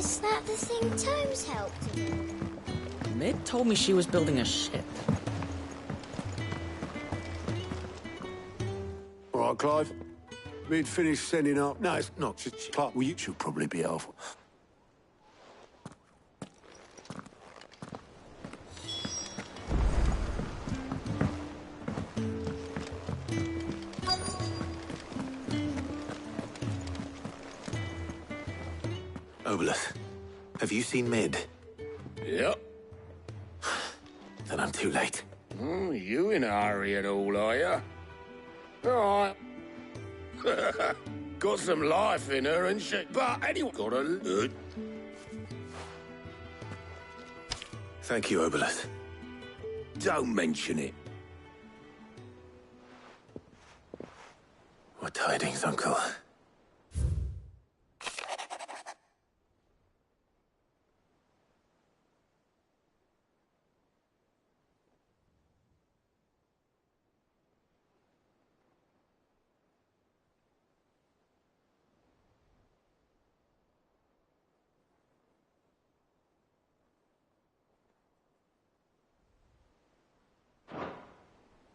Is that the thing Tomes helped him with? Mid told me she was building a ship. All right, Clive. Mid finished sending up. No, it's not. Clark, well, you should probably be off. Obolus, have you seen Mid? Yep. Then I'm too late. You in a hurry and all, are you? All right. Got some life in her and shit, but anyway, got a loot. Thank you, Obolus. Don't mention it. What tidings, Uncle?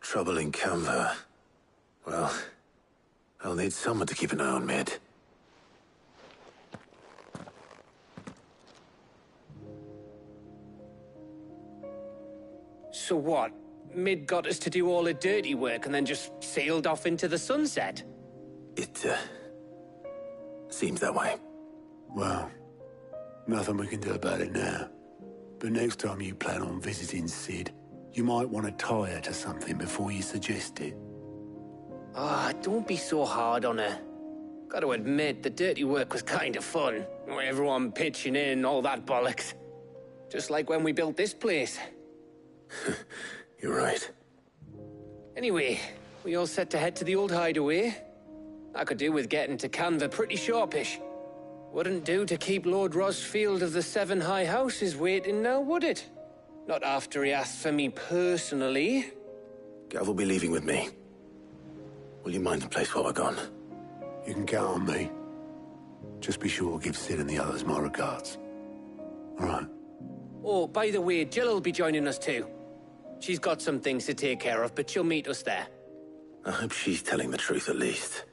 Trouble in Canva. Well, I'll need someone to keep an eye on Mid. So what? Mid got us to do all the dirty work and then just sailed off into the sunset? It, seems that way. Well, nothing we can do about it now. But next time you plan on visiting Sid, you might want to tie her to something before you suggest it. Ah, don't be so hard on her. Gotta admit, the dirty work was kind of fun. Everyone pitching in, all that bollocks. Just like when we built this place. You're right. Anyway, we all set to head to the old hideaway. I could do with getting to Canva pretty sharpish. Wouldn't do to keep Lord Rosfield of the Seven High Houses waiting now, would it? Not after he asked for me personally. Gav will be leaving with me. Will you mind the place while we're gone? You can count on me. Just be sure to give Sid and the others my regards. All right. Oh, by the way, Jill will be joining us too. She's got some things to take care of, but she'll meet us there. I hope she's telling the truth at least.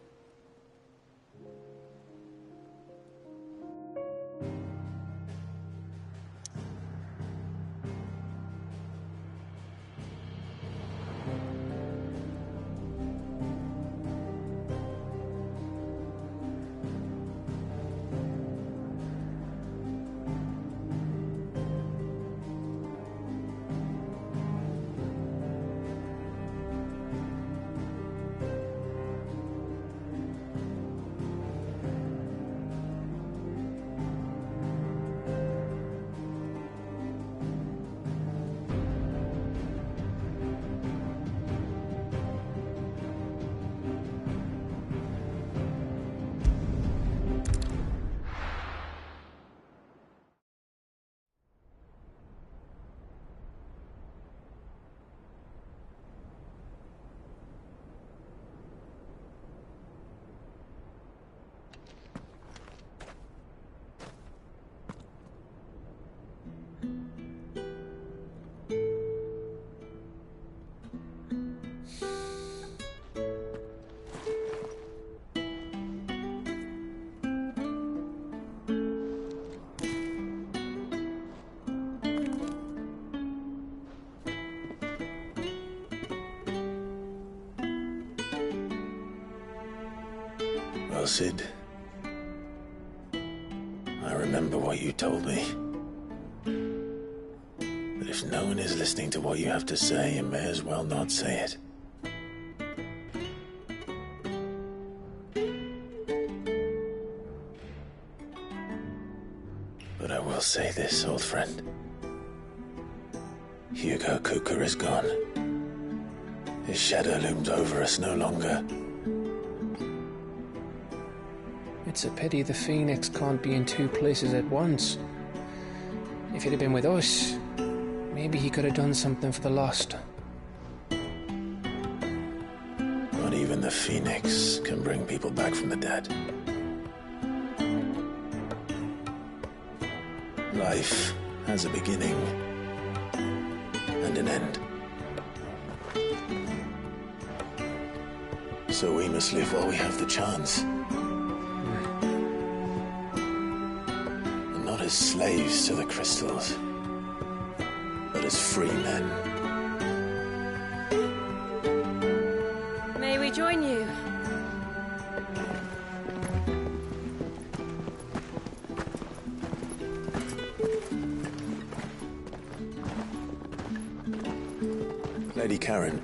Well, Sid, I remember what you told me. That if no one is listening to what you have to say, you may as well not say it. But I will say this, old friend. Hugo Kuka is gone. His shadow looms over us no longer. It's a pity the Phoenix can't be in two places at once. If he'd have been with us, maybe he could have done something for the lost. Not even the Phoenix can bring people back from the dead. Life has a beginning and an end. So we must live while we have the chance. And not as slaves to the crystals, but as free men. May we join you? Lady Karen,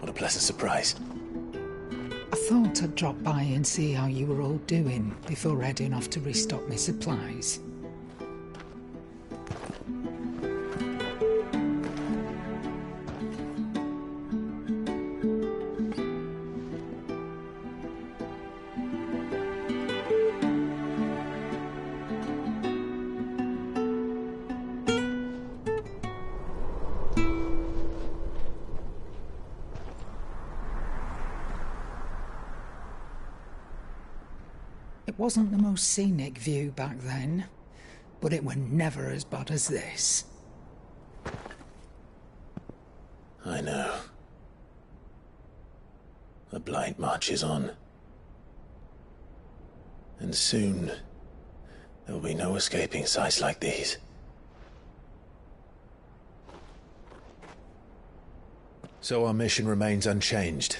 what a pleasant surprise. I thought I'd drop by and see how you were all doing before heading off to restock my supplies. It wasn't the most scenic view back then, but it were never as bad as this. I know. The blight marches on. And soon, there will be no escaping sights like these. So our mission remains unchanged.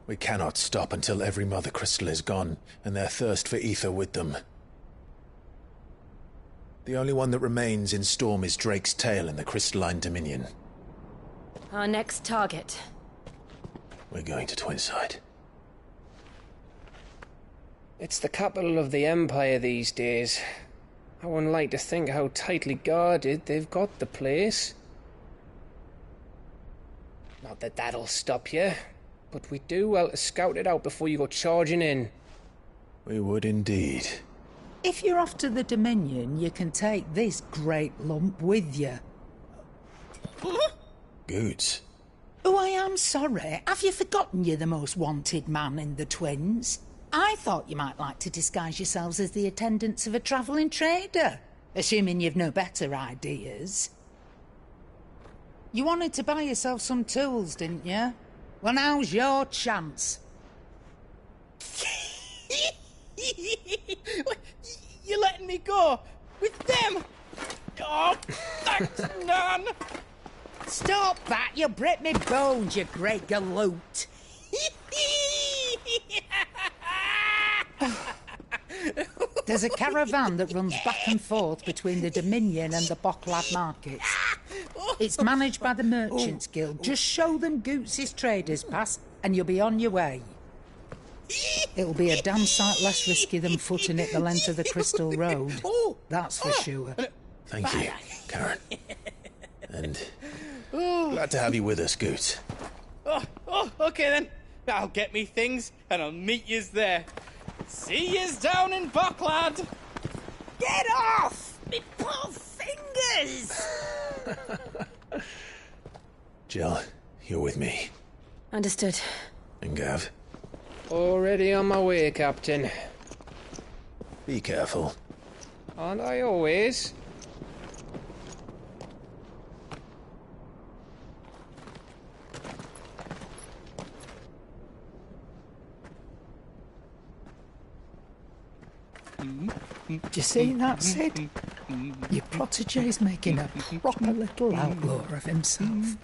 We cannot stop until every Mother Crystal is gone, and their thirst for ether with them. The only one that remains in Storm is Drake's tail in the Crystalline Dominion. Our next target. We're going to Twinside. It's the capital of the Empire these days. I wouldn't like to think how tightly guarded they've got the place. Not that that'll stop you, but we do well to scout it out before you go charging in. We would indeed. If you're off to the Dominion, you can take this great lump with you. Goods. Oh, I am sorry. Have you forgotten you're the most wanted man in the Twins? I thought you might like to disguise yourselves as the attendants of a travelling trader, assuming you've no better ideas. You wanted to buy yourself some tools, didn't you? Well, now's your chance. You're letting me go? With them? Oh, thanks, Nan! Stop that! You'll break me bones, you great galoot! There's a caravan that runs back and forth between the Dominion and the Bocklad markets. It's managed by the Merchants Guild. Just show them Goots' traders pass and you'll be on your way. It'll be a damn sight less risky than footing it the length of the Crystal Road. That's for sure. Thank you, Karen. And glad to have you with us, Goots. Okay then. I'll get me things and I'll meet yous there. See yous down in Bocklad. Get off! Me poor fingers! Jill, you're with me. Understood. And Gav, Already on my way, Captain. be careful. Aren't I always? Do you see that, Sid? Your protege's making a proper little outlaw of himself.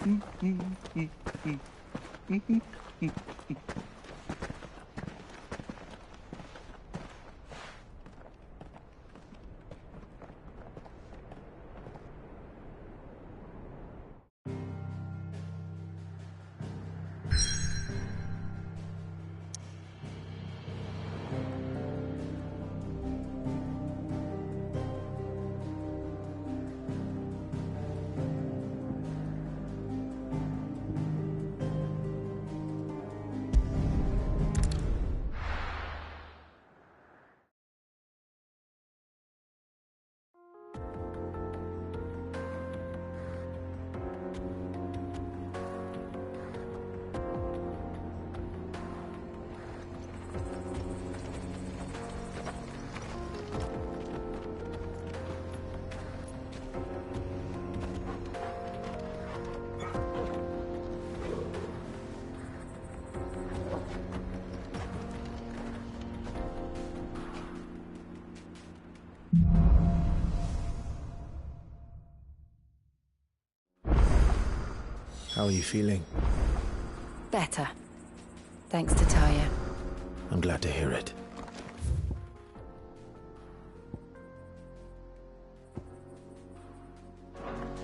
How are you feeling? Better. Thanks to Taya. I'm glad to hear it.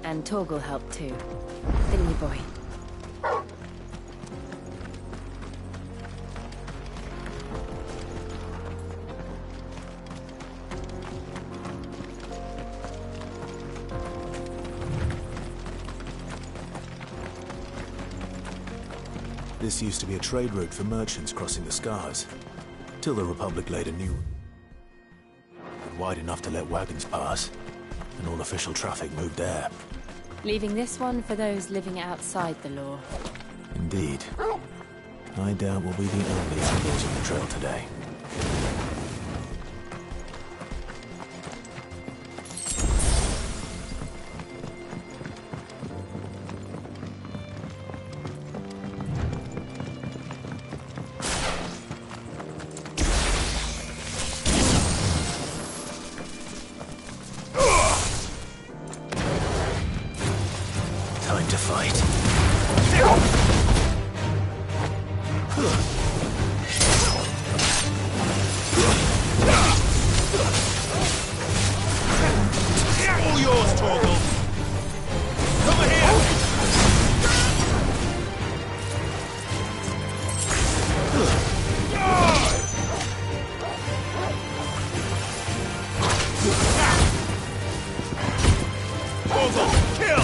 And Torgal helped too. Didn't you, boy? This used to be a trade route for merchants crossing the Scars, till the Republic laid a new wide enough to let wagons pass, and all official traffic moved there. Leaving this one for those living outside the law. Indeed. I doubt we'll be the only outlaws on the trail today. Time to fight. All yours, Torgal. Come here. Torgal, kill.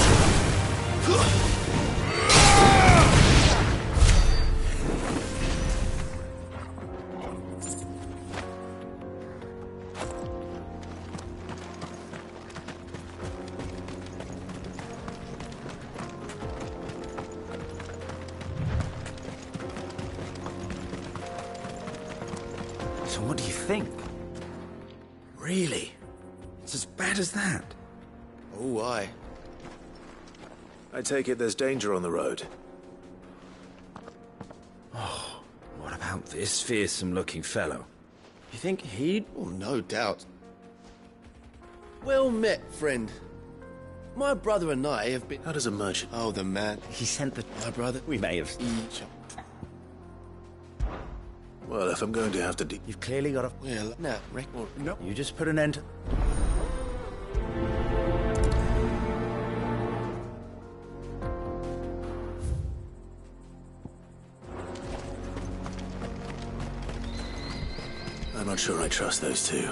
So what do you think? Really? It's as bad as that? Oh, aye. I take it there's danger on the road. Oh, what about this fearsome-looking fellow? You think he'd... Oh, no doubt. Well met, friend. My brother and I have been... How does a merchant... Oh, the man. He sent the... My brother... We may have... Well, if I'm going to have to You've clearly got a... Well, no, record. No. You just put an end to... I'm not sure I trust those two.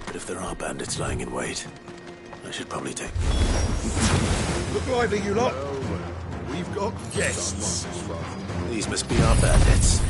But if there are bandits lying in wait, I should probably take... Look lively, you lot. We've got guests. These must be our bandits.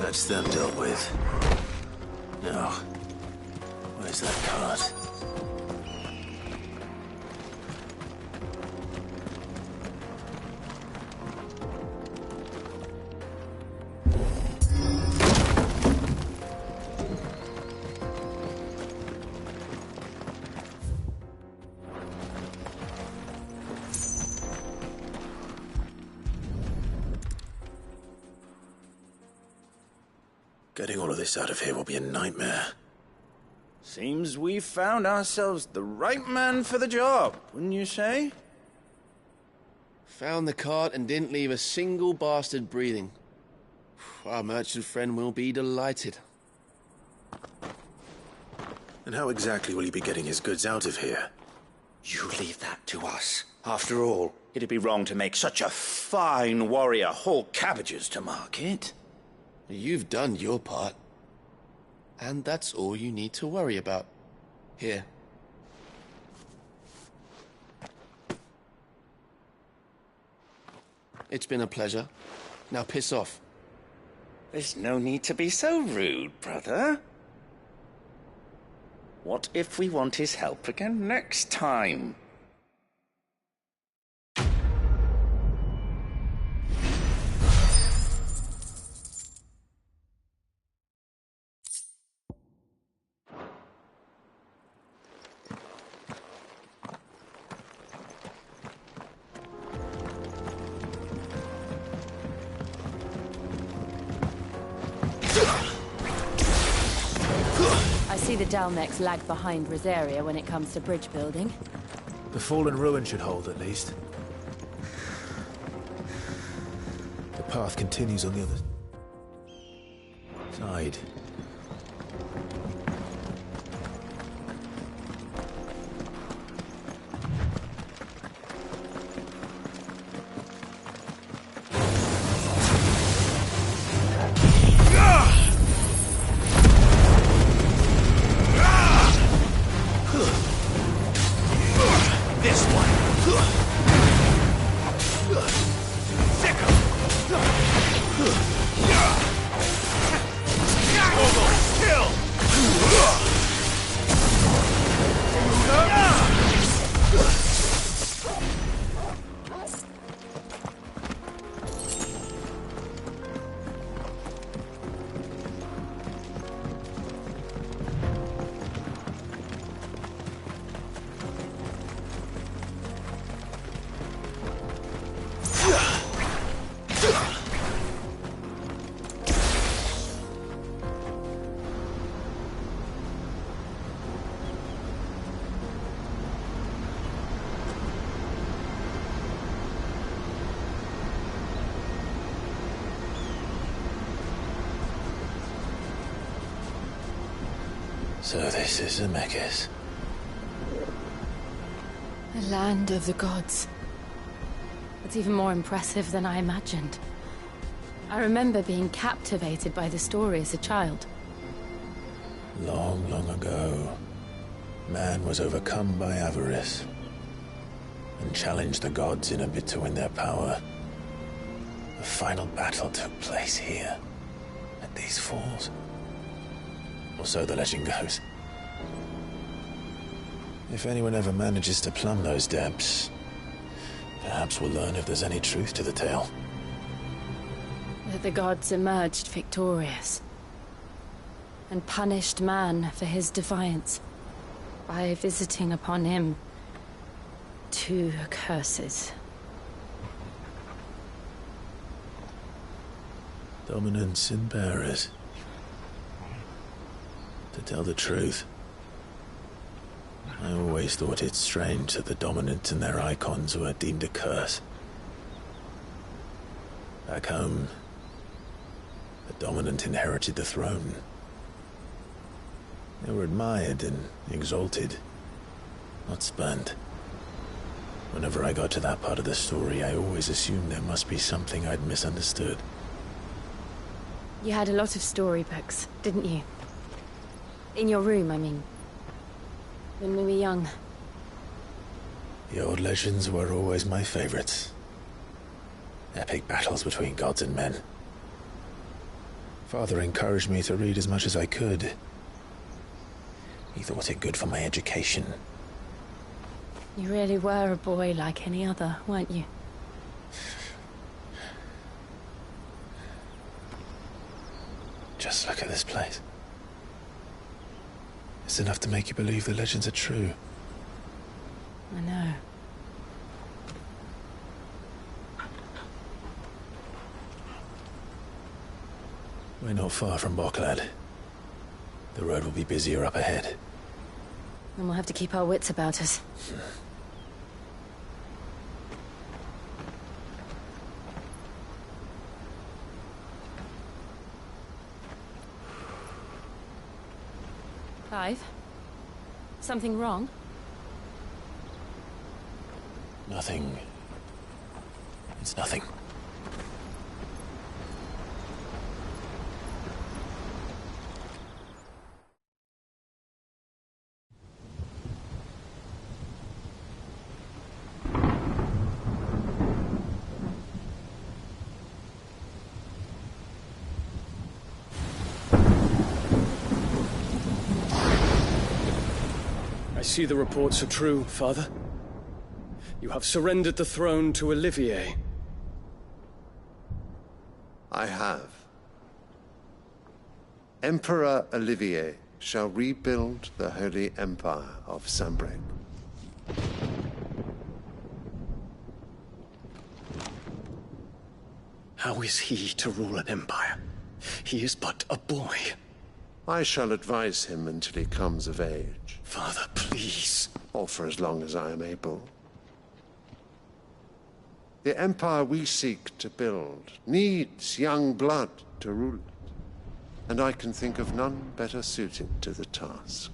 That's them dealt with. Now, where's that cart? Getting all of this out of here will be a nightmare. Seems we've found ourselves the right man for the job, wouldn't you say? Found the cart and didn't leave a single bastard breathing. Our merchant friend will be delighted. And how exactly will he be getting his goods out of here? You leave that to us. After all, it'd be wrong to make such a fine warrior haul cabbages to market. You've done your part. And that's all you need to worry about. Here. It's been a pleasure. Now piss off. There's no need to be so rude, brother. What if we want his help again next time? I see the Dalmeks lag behind Rosaria when it comes to bridge building. The fallen ruin should hold, at least. The path continues on the other side. So this is Zemeckis. The land of the gods. It's even more impressive than I imagined. I remember being captivated by the story as a child. Long, long ago, man was overcome by avarice and challenged the gods in a bid to win their power. The final battle took place here, at these falls. Or so the legend goes. If anyone ever manages to plumb those depths, perhaps we'll learn if there's any truth to the tale. That the gods emerged victorious and punished man for his defiance by visiting upon him 2 curses. Dominance and bearers. To tell the truth, I always thought it strange that the dominant and their icons were deemed a curse. Back home, the dominant inherited the throne. They were admired and exalted, not spurned. Whenever I got to that part of the story, I always assumed there must be something I'd misunderstood. You had a lot of storybooks, didn't you? In your room, I mean. When we were young. The old legends were always my favorites. Epic battles between gods and men. Father encouraged me to read as much as I could. He thought it good for my education. You really were a boy like any other, weren't you? Just look at this place. It's enough to make you believe the legends are true. I know. We're not far from Boklad. The road will be busier up ahead. Then we'll have to keep our wits about us. Clive? Something wrong? Nothing. It's nothing. I see the reports are true, Father. You have surrendered the throne to Olivier. I have. Emperor Olivier shall rebuild the Holy Empire of Sanbreque. How is he to rule an empire? He is but a boy. I shall advise him until he comes of age. Father, please. Or for as long as I am able. The empire we seek to build needs young blood to rule it, and I can think of none better suited to the task.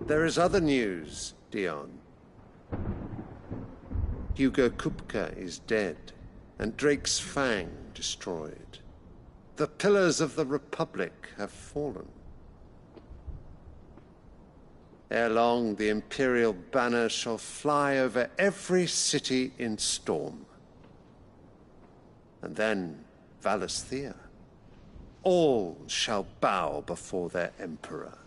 There is other news, Dion. Hugo Kupka is dead, and Drake's Fang destroyed. The pillars of the Republic have fallen. Ere long, the Imperial banner shall fly over every city in Storm. And then Valisthea. All shall bow before their Emperor.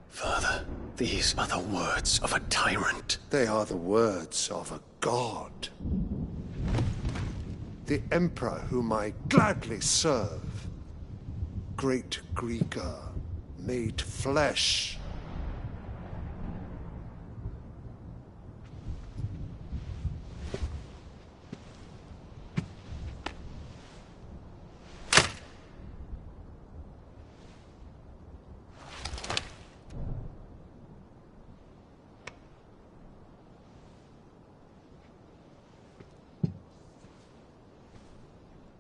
Father, these are the words of a tyrant. They are the words of a god. The Emperor whom I gladly serve. Great Greeker, made flesh.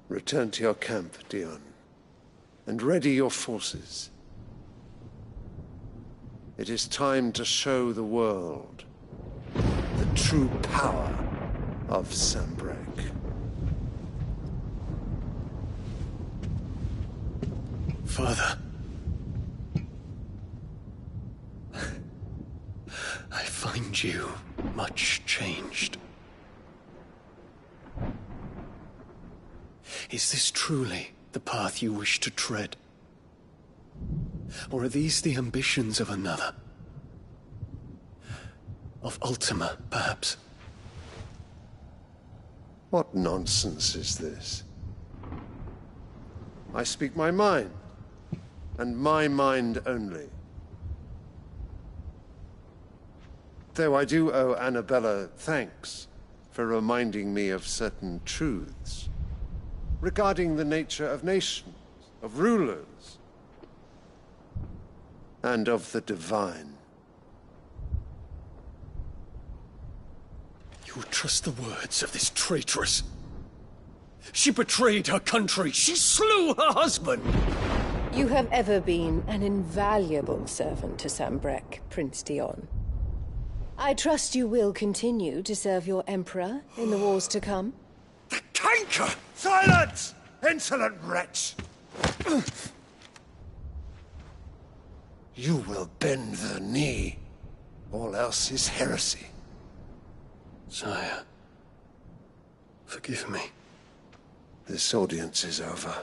Return to your camp, Dion, and ready your forces. It is time to show the world the true power of Sanbreque. Father. I find you much changed. Is this truly the path you wish to tread? Or are these the ambitions of another? Of Ultima, perhaps? What nonsense is this? I speak my mind, and my mind only. Though I do owe Annabella thanks for reminding me of certain truths regarding the nature of nations, of rulers, and of the divine. You would trust the words of this traitress? She betrayed her country. She slew her husband. You have ever been an invaluable servant to Sanbreque, Prince Dion. I trust you will continue to serve your Emperor in the wars to come. The canker! Silence! Insolent wretch! You will bend the knee. All else is heresy. Sire, Forgive me. This audience is over.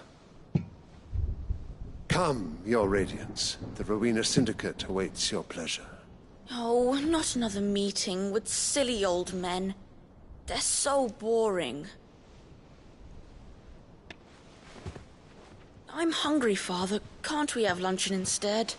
Come, Your Radiance. The Rowena Syndicate awaits your pleasure. Oh, not another meeting with silly old men. They're so boring. I'm hungry, Father. Can't we have luncheon instead?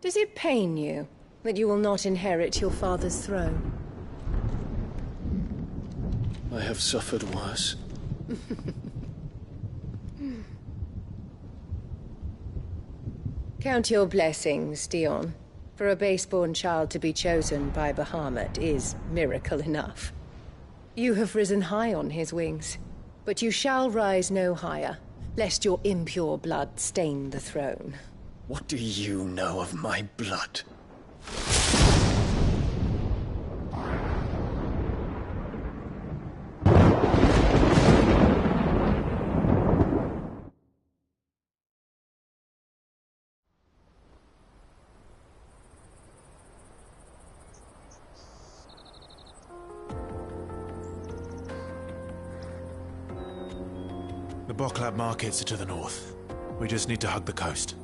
Does it pain you that you will not inherit your father's throne? I have suffered worse. Count your blessings, Dion. For a base-born child to be chosen by Bahamut is miracle enough. You have risen high on his wings, but you shall rise no higher, lest your impure blood stain the throne. What do you know of my blood? The Boklab markets are to the north. We just need to hug the coast.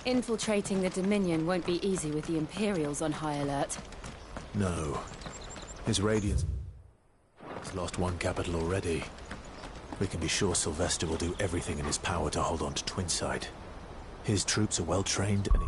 Infiltrating the Dominion won't be easy with the Imperials on high alert. No. His Radiance has lost one capital already. We can be sure Sylvester will do everything in his power to hold on to Twinside. His troops are well trained and...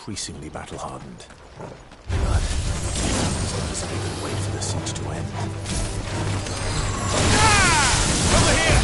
increasingly battle-hardened. But as long as they can wait for the siege to end. Over here!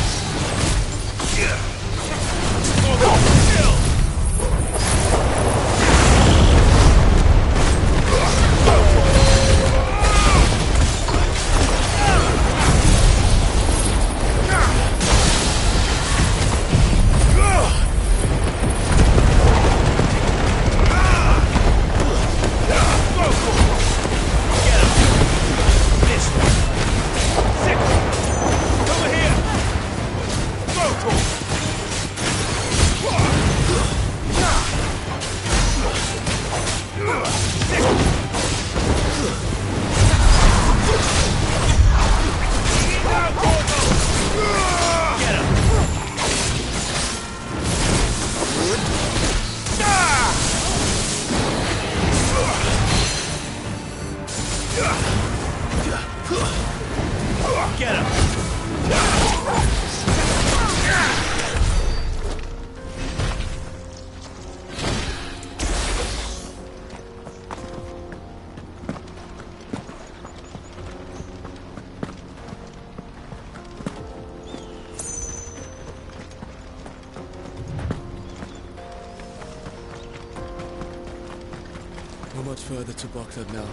Not much further to Baghdad now.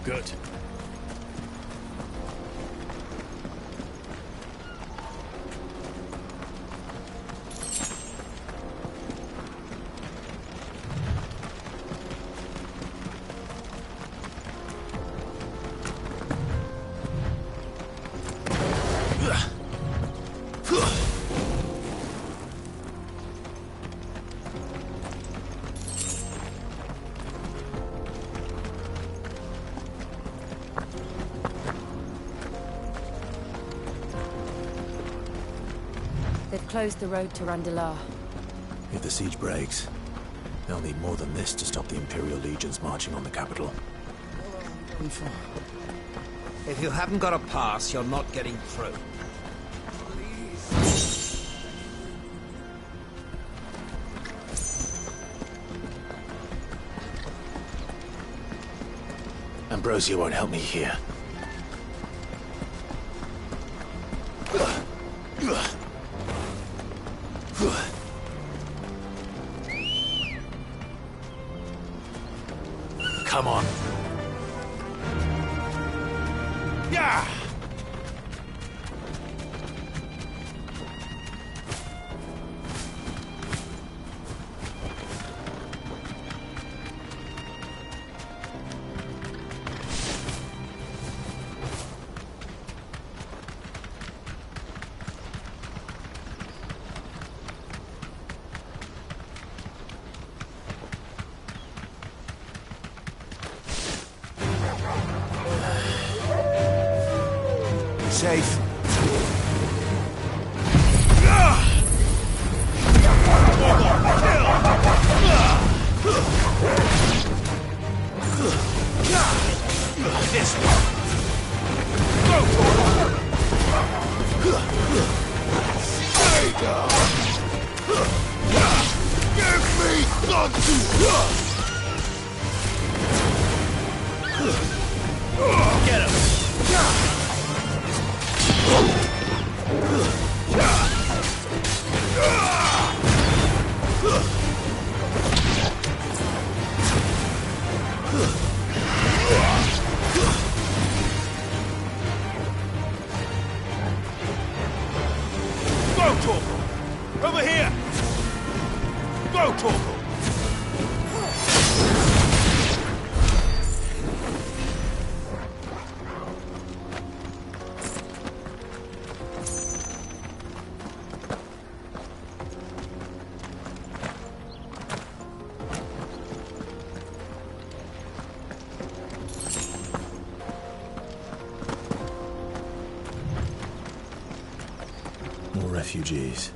Good. They've closed the road to Randalar. If the siege breaks, they'll need more than this to stop the Imperial legions marching on the capital. If you haven't got a pass, you're not getting through. Ambrosia won't help me here. Come on. Yeah! Safe. This one. Go for it. Give me something. Get him. Go, Torkel! Over here! Go, Torkel! More refugees.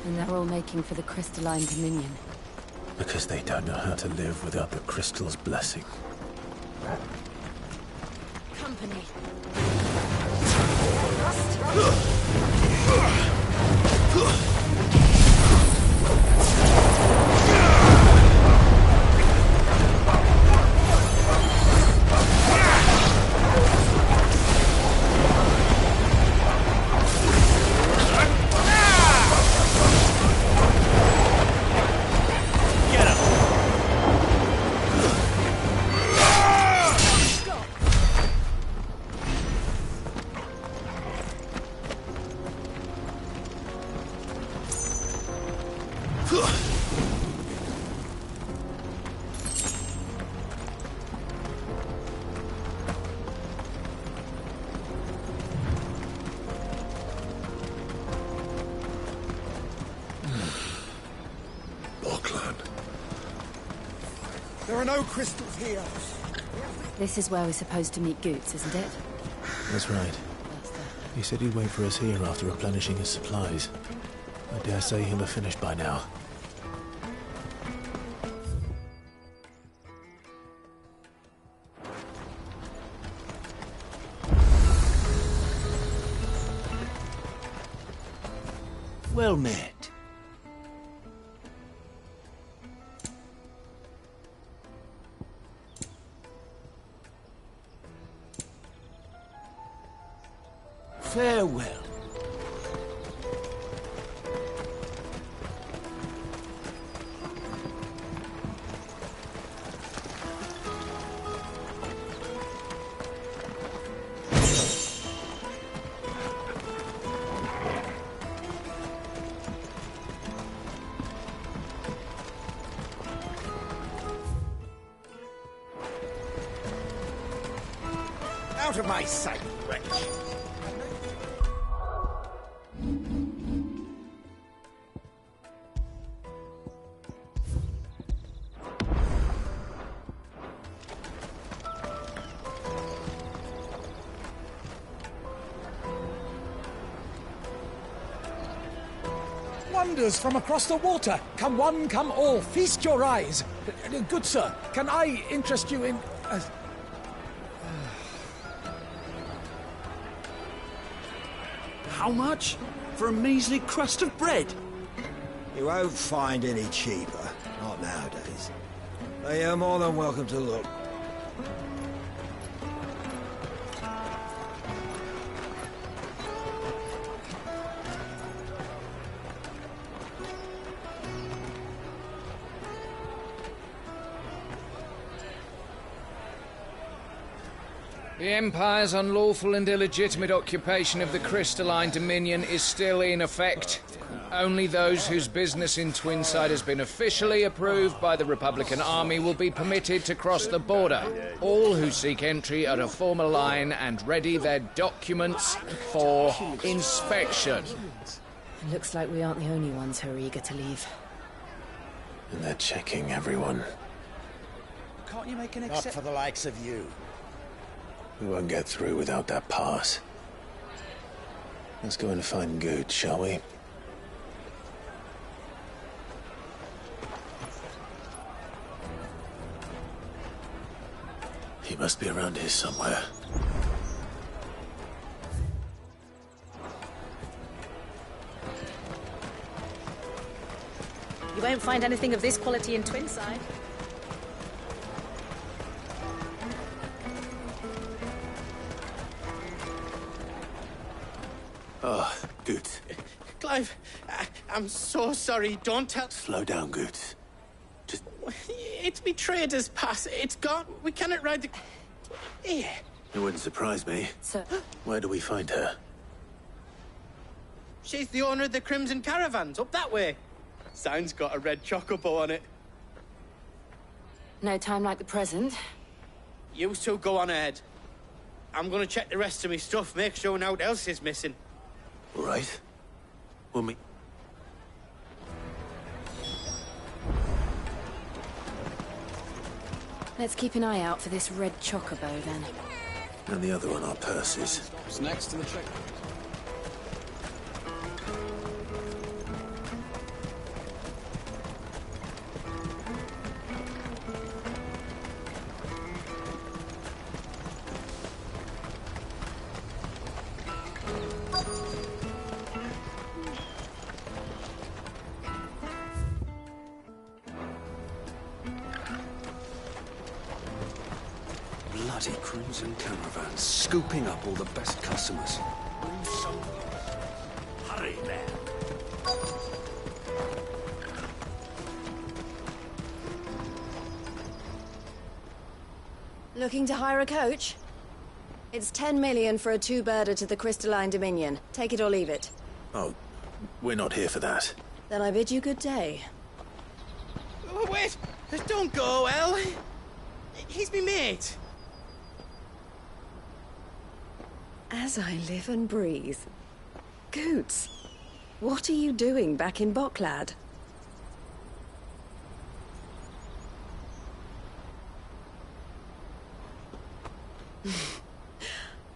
And they're all making for the crystalline dominion. Because they don't know how to live without the crystal's blessing. Company. There are no crystals here. This is where we're supposed to meet Goots, isn't it? That's right. He said he'd wait for us here after replenishing his supplies. I dare say he'll have finished by now. Well met. Farewell. Out of my sight, wretch. Wonders from across the water. Come one, come all. Feast your eyes. Good sir, can I interest you in... How much? For a measly crust of bread? You won't find any cheaper. Not nowadays. But you're more than welcome to look. The Empire's unlawful and illegitimate occupation of the Crystalline Dominion is still in effect. Only those whose business in Twinside has been officially approved by the Republican Army will be permitted to cross the border. All who seek entry are to form a line and ready their documents for inspection. Looks like we aren't the only ones who are eager to leave. And they're checking everyone. Can't you make an exception? Not for the likes of you. We won't get through without that pass. Let's go and find Good, shall we? He must be around here somewhere. You won't find anything of this quality in Twinside. Oh, Good. Clive, I'm so sorry. Don't tell... Slow down, Good. Just... It's me trader's pass. It's gone. We cannot ride the... Here. It wouldn't surprise me. Sir. Where do we find her? She's the owner of the Crimson Caravans, up that way. Sign's got a red chocobo on it. No time like the present. You two go on ahead. I'm gonna check the rest of my stuff, make sure nothing else is missing. All right. We'll meet... Let's keep an eye out for this red chocobo, then. And the other on our purses. What's next in the check? Bloody Crimson Caravans, scooping up all the best customers. Hurry there. Looking to hire a coach? It's 10 million for a two-birder to the Crystalline Dominion. Take it or leave it. Oh, we're not here for that. Then I bid you good day. Oh, wait! Don't go, El! He's me mate! As I live and breathe. Goots, what are you doing back in Boklad?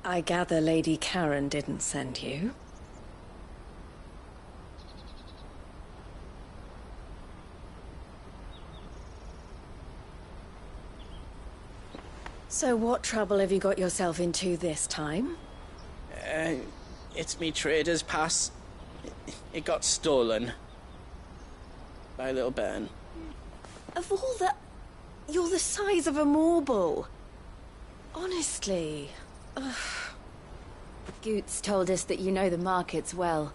I gather Lady Karen didn't send you. So what trouble have you got yourself into this time? It's me trader's pass. It got stolen. By little Ben. Of all the... You're the size of a marble. Honestly. Ugh. Goots told us that you know the markets well.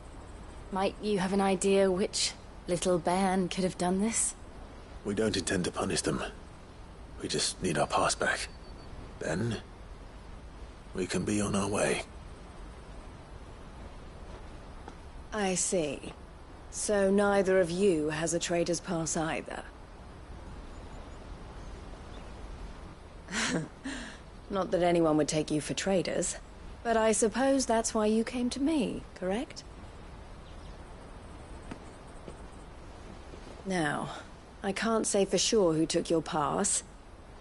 Might you have an idea which little bairn could have done this? We don't intend to punish them. We just need our pass back. Then, we can be on our way. I see. So neither of you has a trader's pass either. Not that anyone would take you for traders, but I suppose that's why you came to me, correct? Now, I can't say for sure who took your pass,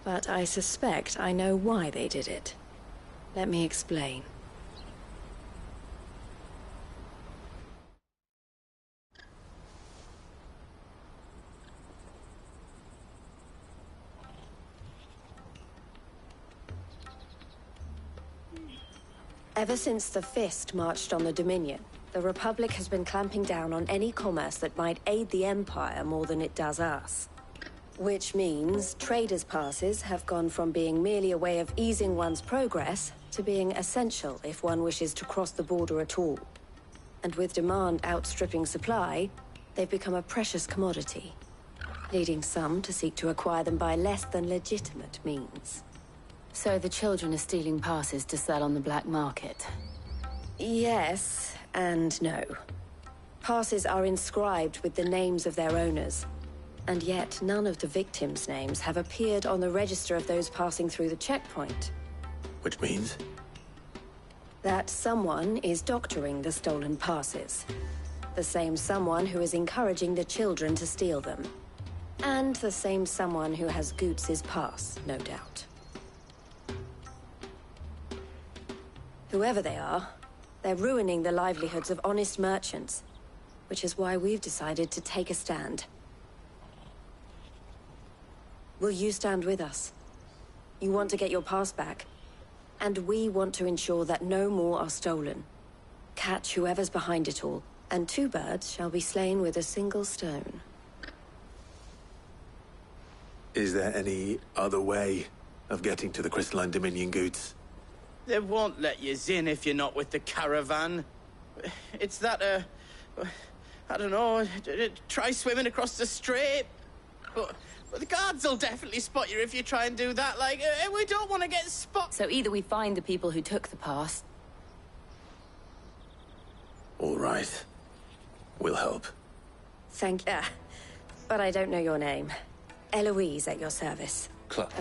but I suspect I know why they did it. Let me explain. Ever since the Fist marched on the Dominion, the Republic has been clamping down on any commerce that might aid the Empire more than it does us. Which means traders' passes have gone from being merely a way of easing one's progress to being essential if one wishes to cross the border at all. And with demand outstripping supply, they've become a precious commodity, leading some to seek to acquire them by less than legitimate means. So the children are stealing passes to sell on the black market? Yes, and no. Passes are inscribed with the names of their owners, and yet none of the victims' names have appeared on the register of those passing through the checkpoint. Which means? That someone is doctoring the stolen passes. The same someone who is encouraging the children to steal them. And the same someone who has Goots' pass, no doubt. Whoever they are, they're ruining the livelihoods of honest merchants, which is why we've decided to take a stand. Will you stand with us? You want to get your pass back, and we want to ensure that no more are stolen. Catch whoever's behind it all, and 2 birds shall be slain with a single stone. Is there any other way of getting to the Crystalline Dominion, Goots? They won't let you in if you're not with the caravan. It's that, I don't know, try swimming across the strait. But the guards will definitely spot you if you try and do that. Like, we don't want to get spotted. So either we find the people who took the pass... All right. We'll help. Thank you. But I don't know your name. Eloise at your service. Club.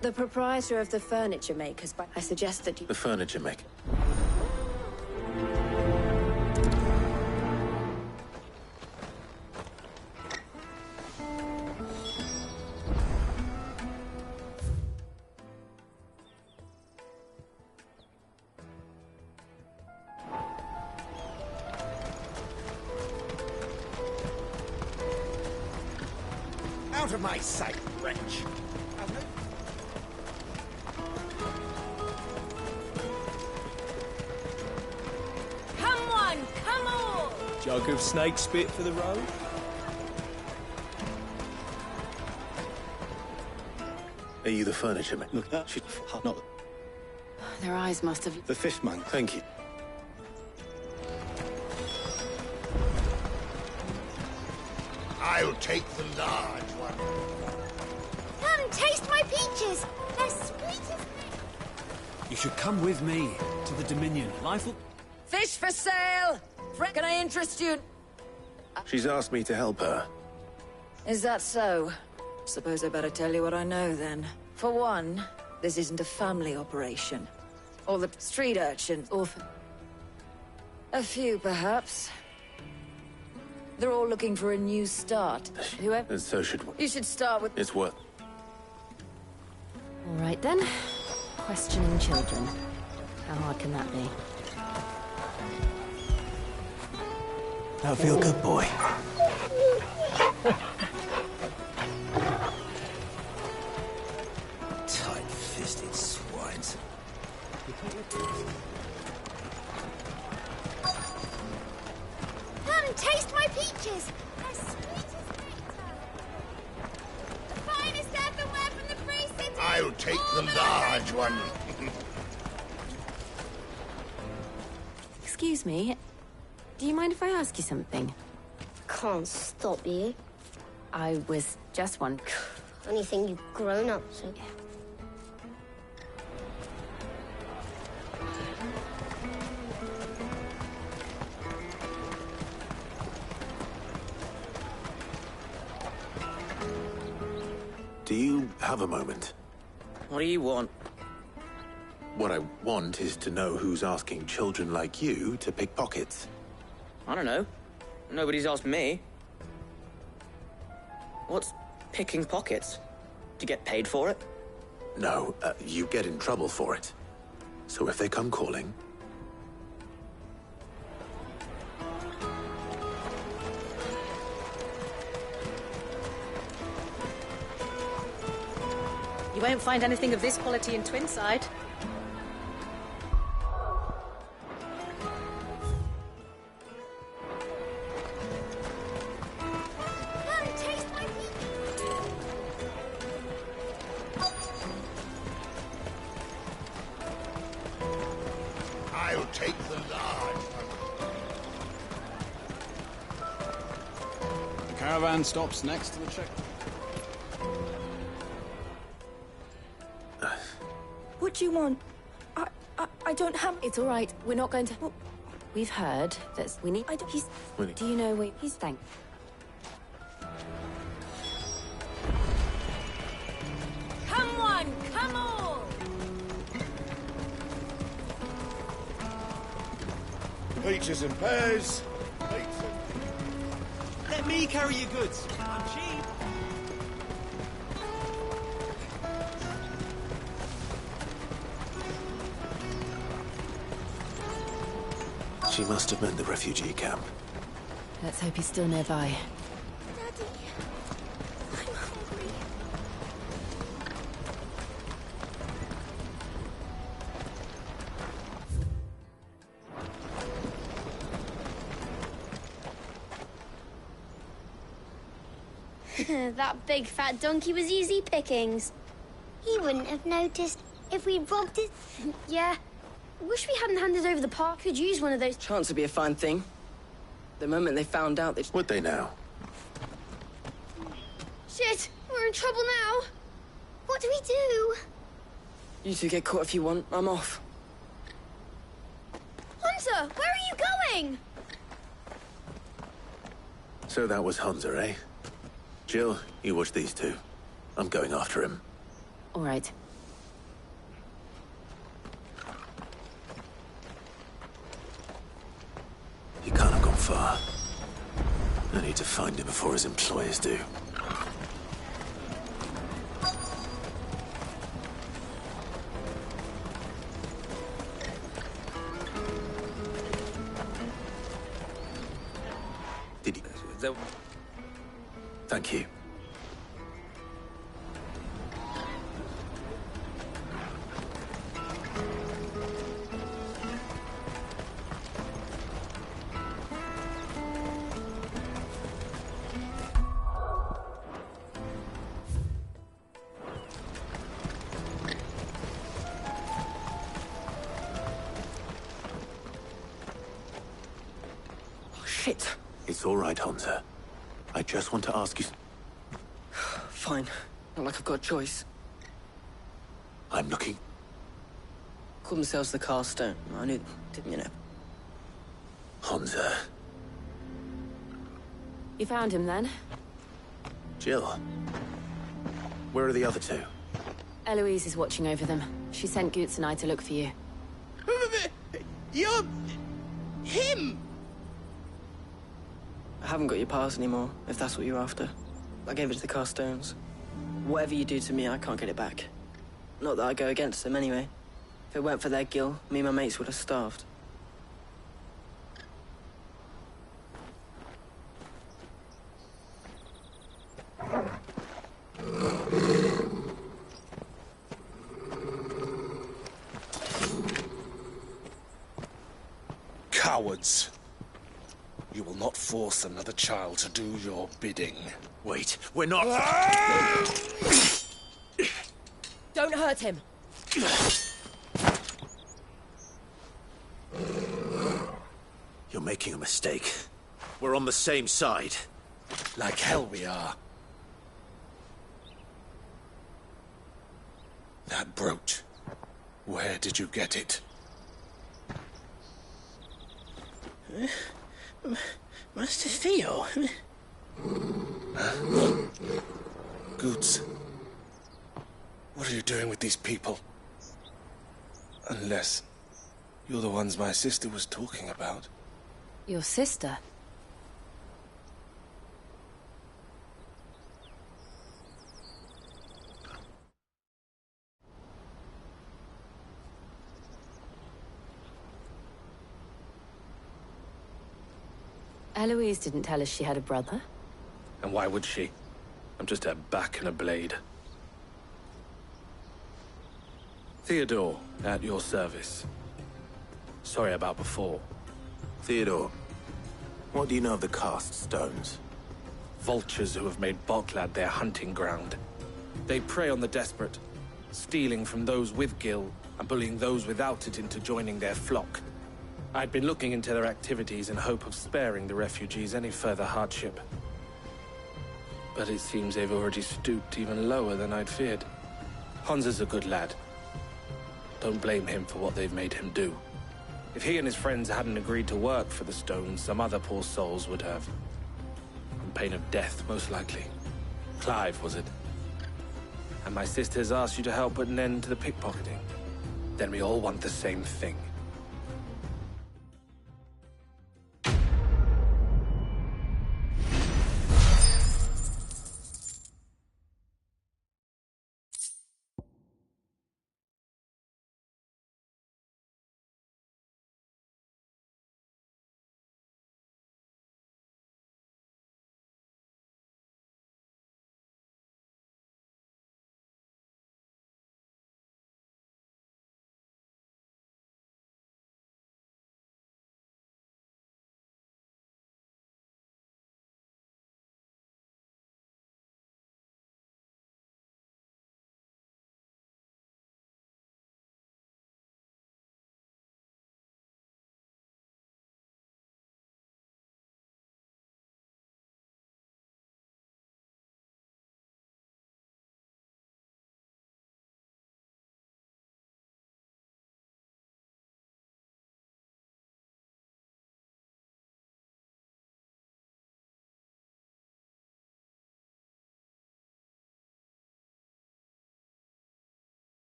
The proprietor of the furniture makers, but I suggest that you... The furniture maker. Out of my sight, wretch! Come on, come on! Jug of snake spit for the road? Are you the furniture maker? Look, not Their eyes must have... the 5th monk. Thank you. I'll take the large one. Come, taste my peaches. They're sweet as... You should come with me to the Dominion. Life will... Fish for sale! Can I interest you? She's asked me to help her. Is that so? Suppose I better tell you what I know, then. For one, this isn't a family operation. Or the street urchins, orphan. A few, perhaps. They're all looking for a new start. Whoever... And so should we. You should start with... It's worth... All right, then. Questioning children. How hard can that be? Now feel good, boy. Tight-fisted swines. Come, taste my peaches. They're sweet as nectar. The finest earthenware from the Free City. I'll take the large one. Excuse me. Do you mind if I ask you something? Can't stop you. I was just wondering. Only thing you've grown up to. Do you have a moment? What do you want? What I want is to know who's asking children like you to pick pockets. I don't know. Nobody's asked me. What's picking pockets? Do you get paid for it? No, you get in trouble for it. So if they come calling... You won't find anything of this quality in Twinside. I'll take the large one. The caravan stops next to the check. What do you want? I don't have... It's all right. We're not going to... We've heard that we need... He's... Winnie. Do you know where... He's... Thank... Come one, come all. Peaches and pears. Let me carry your goods. I'm cheap. She must have meant the refugee camp. Let's hope he's still nearby. Daddy, I'm hungry. That big fat donkey was easy pickings. He wouldn't have noticed if we robbed it. Yeah. Wish we hadn't handed over the park. Could use one of those. Chance would be a fine thing. The moment they found out, they'd... Would they now? Shit, we're in trouble now. What do we do? You two get caught if you want. I'm off. Hunter, where are you going? So that was Hunter, eh? Jill, you watch these two. I'm going after him. All right. He can't have gone far. I need to find him before his employers do. Did he... Thank you. Oh, shit. It's all right, Hunter. I just want to ask you... Fine. Not like I've got a choice. I'm looking... Call themselves the Carstone. I knew, didn't you know? Hansa. You found him then? Jill. Where are the other two? Eloise is watching over them. She sent Goots and I to look for you. You're... him! I haven't got your pass anymore, if that's what you're after. I gave it to the Carstones. Whatever you do to me, I can't get it back. Not that I go against them, anyway. If it weren't for their guild, me and my mates would have starved. Cowards. You will not force another child to do your bidding. Wait, we're not... Don't hurt him! You're making a mistake. We're on the same side. Like hell we are. That brooch. Where did you get it? Master Theo? Goots. What are you doing with these people? Unless you're the ones my sister was talking about. Your sister? Eloise didn't tell us she had a brother. And why would she? I'm just her back and a blade. Theodore, at your service. Sorry about before. Theodore, what do you know of the cast stones? Vultures who have made Boklad their hunting ground. They prey on the desperate, stealing from those with gil and bullying those without it into joining their flock. I'd been looking into their activities in hope of sparing the refugees any further hardship. But it seems they've already stooped even lower than I'd feared. Hansa's a good lad. Don't blame him for what they've made him do. If he and his friends hadn't agreed to work for the stones, some other poor souls would have. On pain of death, most likely. Clive, was it? And my sisters asked you to help put an end to the pickpocketing. Then we all want the same thing.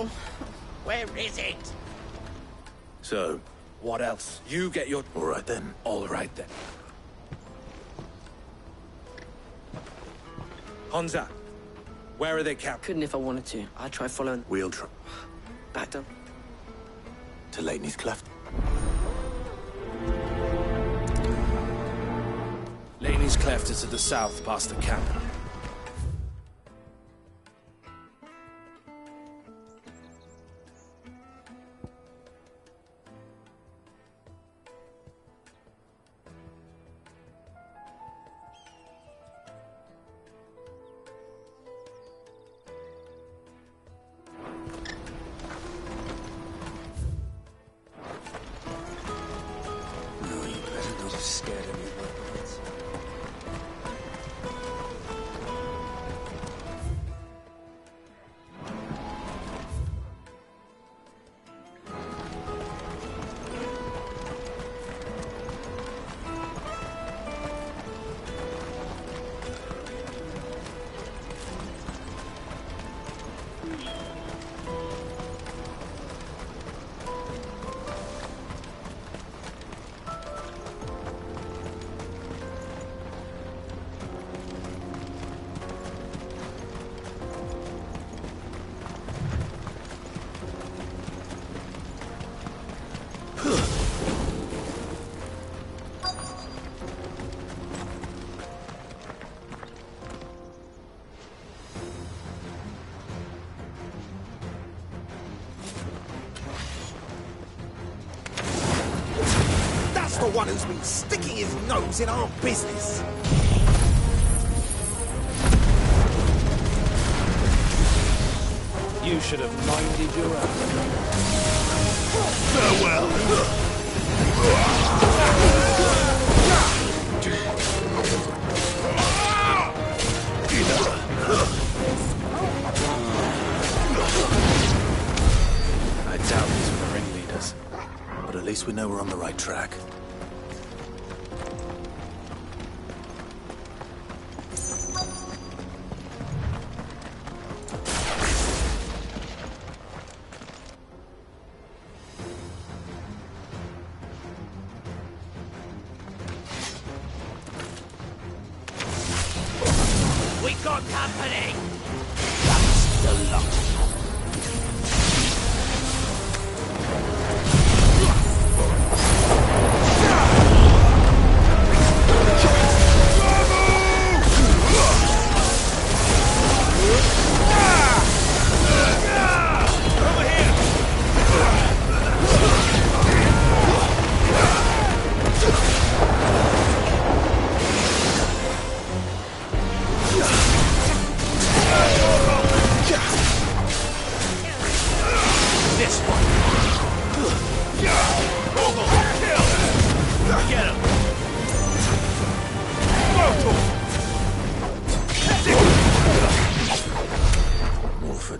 Oh, where is it? So, what else? You get your... All right then. All right then. Honza, where are they camped? Couldn't if I wanted to. I'd try following... We'll try. Back down. To Lateney's Cleft. Laney's Cleft is to the south, past the camp. The one who's been sticking his nose in our business. You should have minded your own. Farewell. I doubt these were the ringleaders, but at least we know we're on the right track. We got company! That's the lot.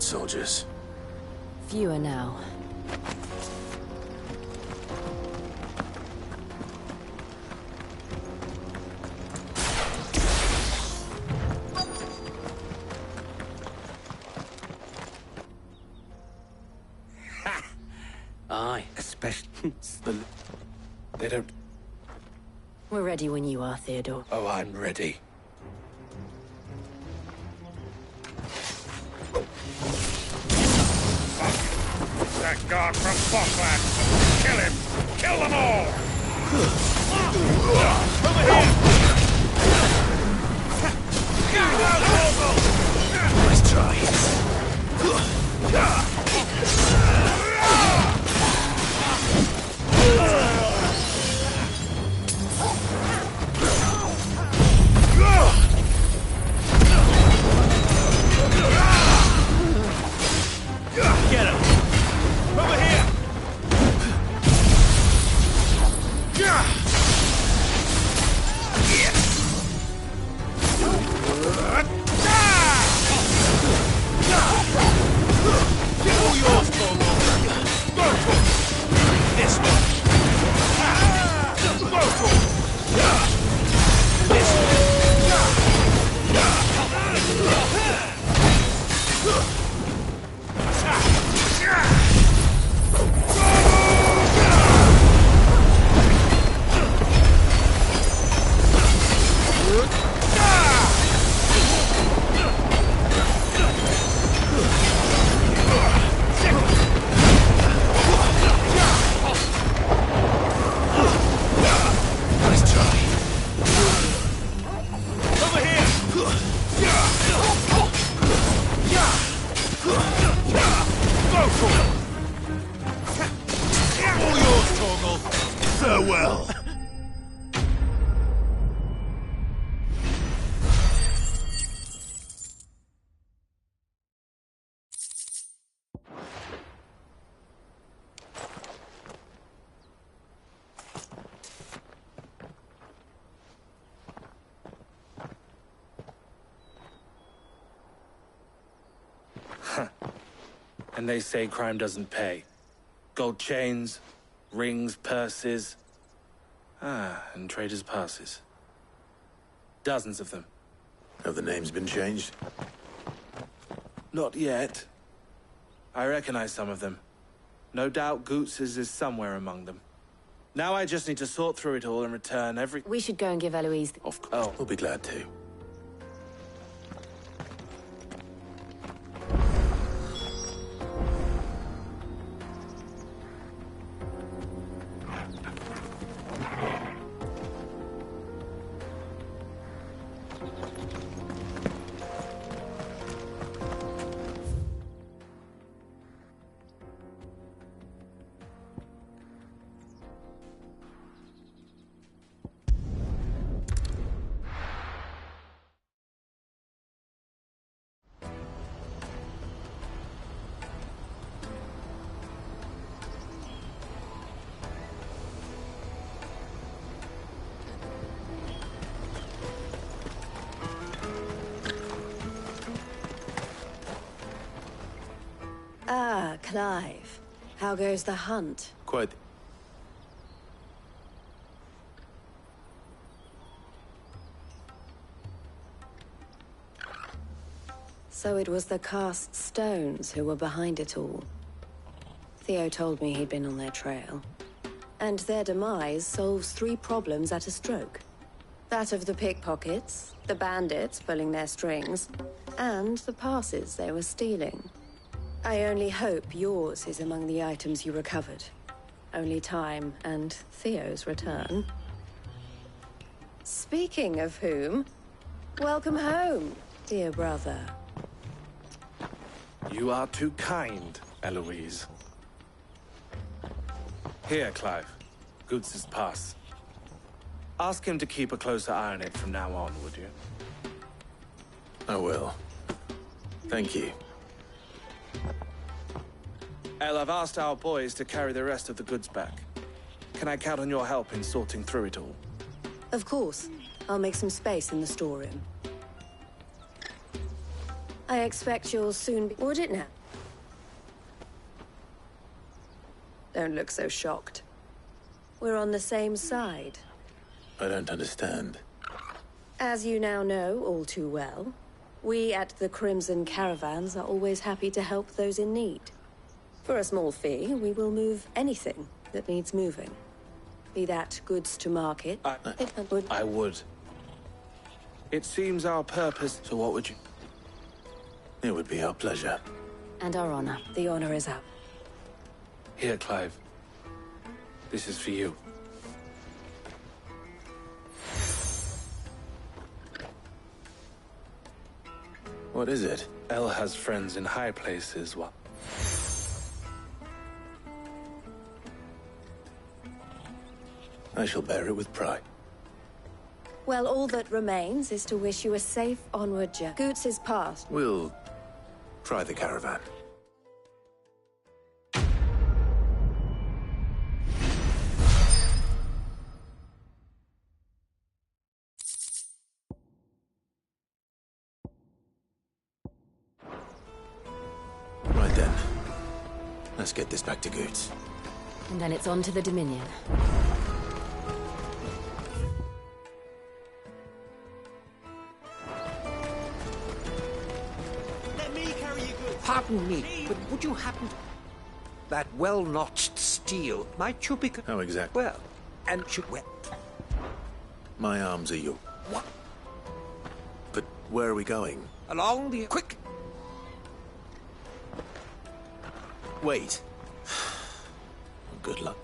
Soldiers. Fewer now. Aye, especially... They don't... We're ready when you are, Theodore. Oh, I'm ready. That guard from Falkland! Kill him! Kill them all! Over here! Nice try. Get him! Over here! And they say crime doesn't pay. Gold chains, rings, purses. And traders' passes. Dozens of them. Have the names been changed? Not yet. I recognize some of them. No doubt Goots's is somewhere among them. Now I just need to sort through it all and return every... We should go and give Eloise... Oh. We'll be glad to. Ah, Clive. How goes the hunt? Quite. So it was the cast stones who were behind it all. Theo told me he'd been on their trail. And their demise solves 3 problems at a stroke. That of the pickpockets, the bandits pulling their strings, and the passes they were stealing. I only hope yours is among the items you recovered. Only time and Theo's return. Speaking of whom, welcome home, dear brother. You are too kind, Eloise. Here, Clive. Goots's pass. Ask him to keep a closer eye on it from now on, would you? I will. Thank you. El, I've asked our boys to carry the rest of the goods back. Can I count on your help in sorting through it all? Of course. I'll make some space in the storeroom. I expect you'll soon be... Would it now? Don't look so shocked. We're on the same side. I don't understand. As you now know all too well, we at the Crimson Caravans are always happy to help those in need. For a small fee, we will move anything that needs moving. Be that goods to market. I would. It seems our purpose... So what would you... It would be our pleasure. And our honor. The honor is out. Here, Clive. This is for you. What is it? El has friends in high places, what? I shall bear it with pride. Well, all that remains is to wish you a safe onward journey. Goots is past. We'll try the caravan. Right then. Let's get this back to Goots. And then it's on to the Dominion. Pardon me, but would you happen to... That well-notched steel, might you be... How exactly? Well, and should... Well... My arms are yours. What? But where are we going? Along the... Quick! Wait. Good luck.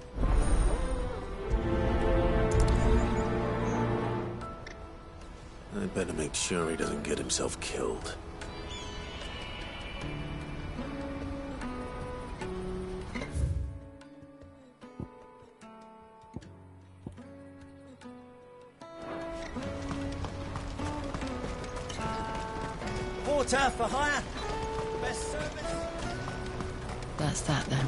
I'd better make sure he doesn't get himself killed. Porter for hire. Best service. That's that then.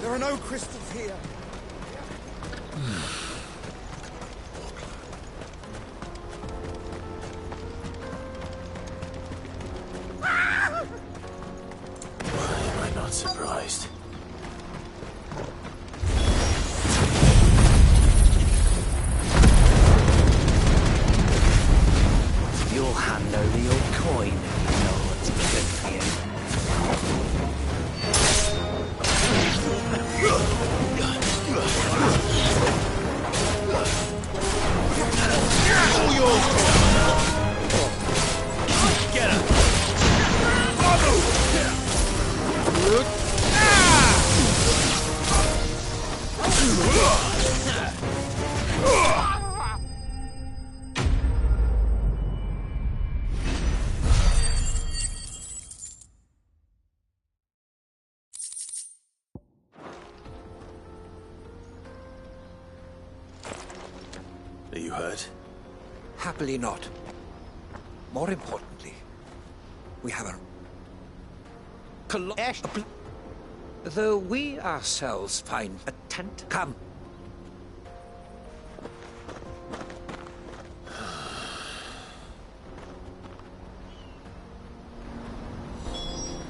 There are no crystals here. Not surprised. You'll hand over your coin if you know what's good for you. Get him! Are you hurt? Happily not. More importantly, we have a... Though we ourselves find a tent... Come.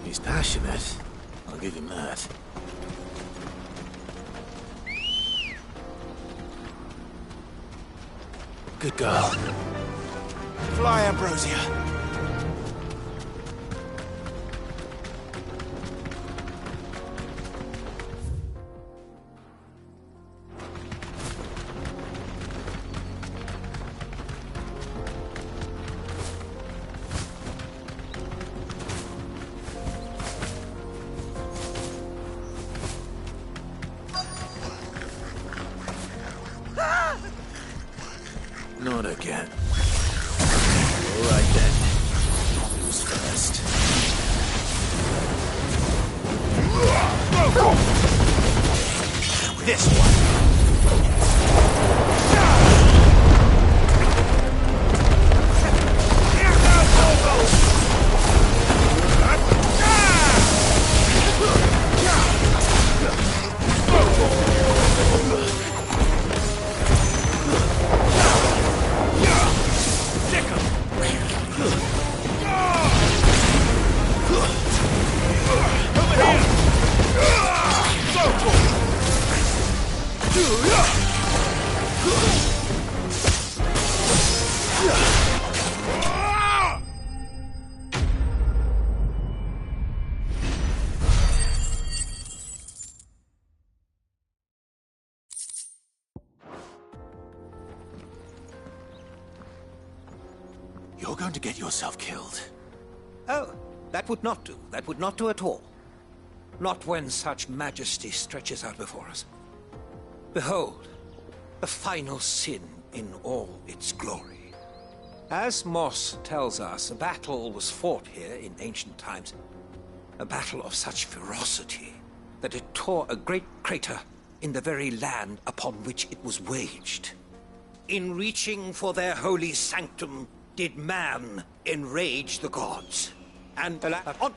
He's passionate. I'll give him that. Good girl. Fly, Ambrosia. Not again. All right then. Who's first? This one. You're going to get yourself killed. Oh, that would not do. That would not do at all. Not when such majesty stretches out before us. Behold, the final sin in all its glory. As Moss tells us, a battle was fought here in ancient times. A battle of such ferocity that it tore a great crater in the very land upon which it was waged. In reaching for their holy sanctum, did man enrage the gods. And on...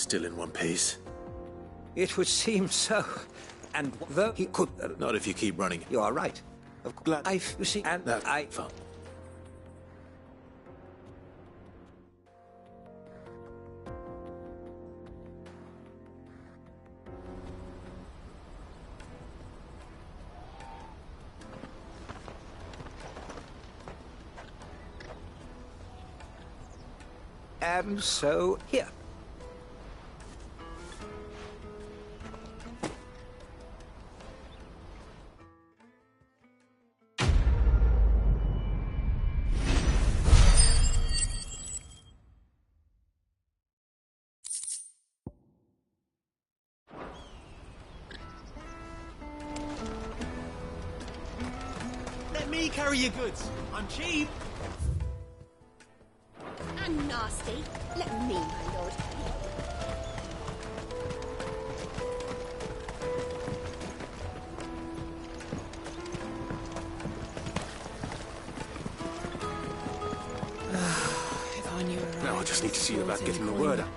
Still in one piece? It would seem so. And though he could... not if you keep running. You are right. Glad you see, and I... Fun. And so, here. Let me carry your goods. I'm cheap. And nasty. Let me, my lord. If I knew her Now I just need to see about getting the word out.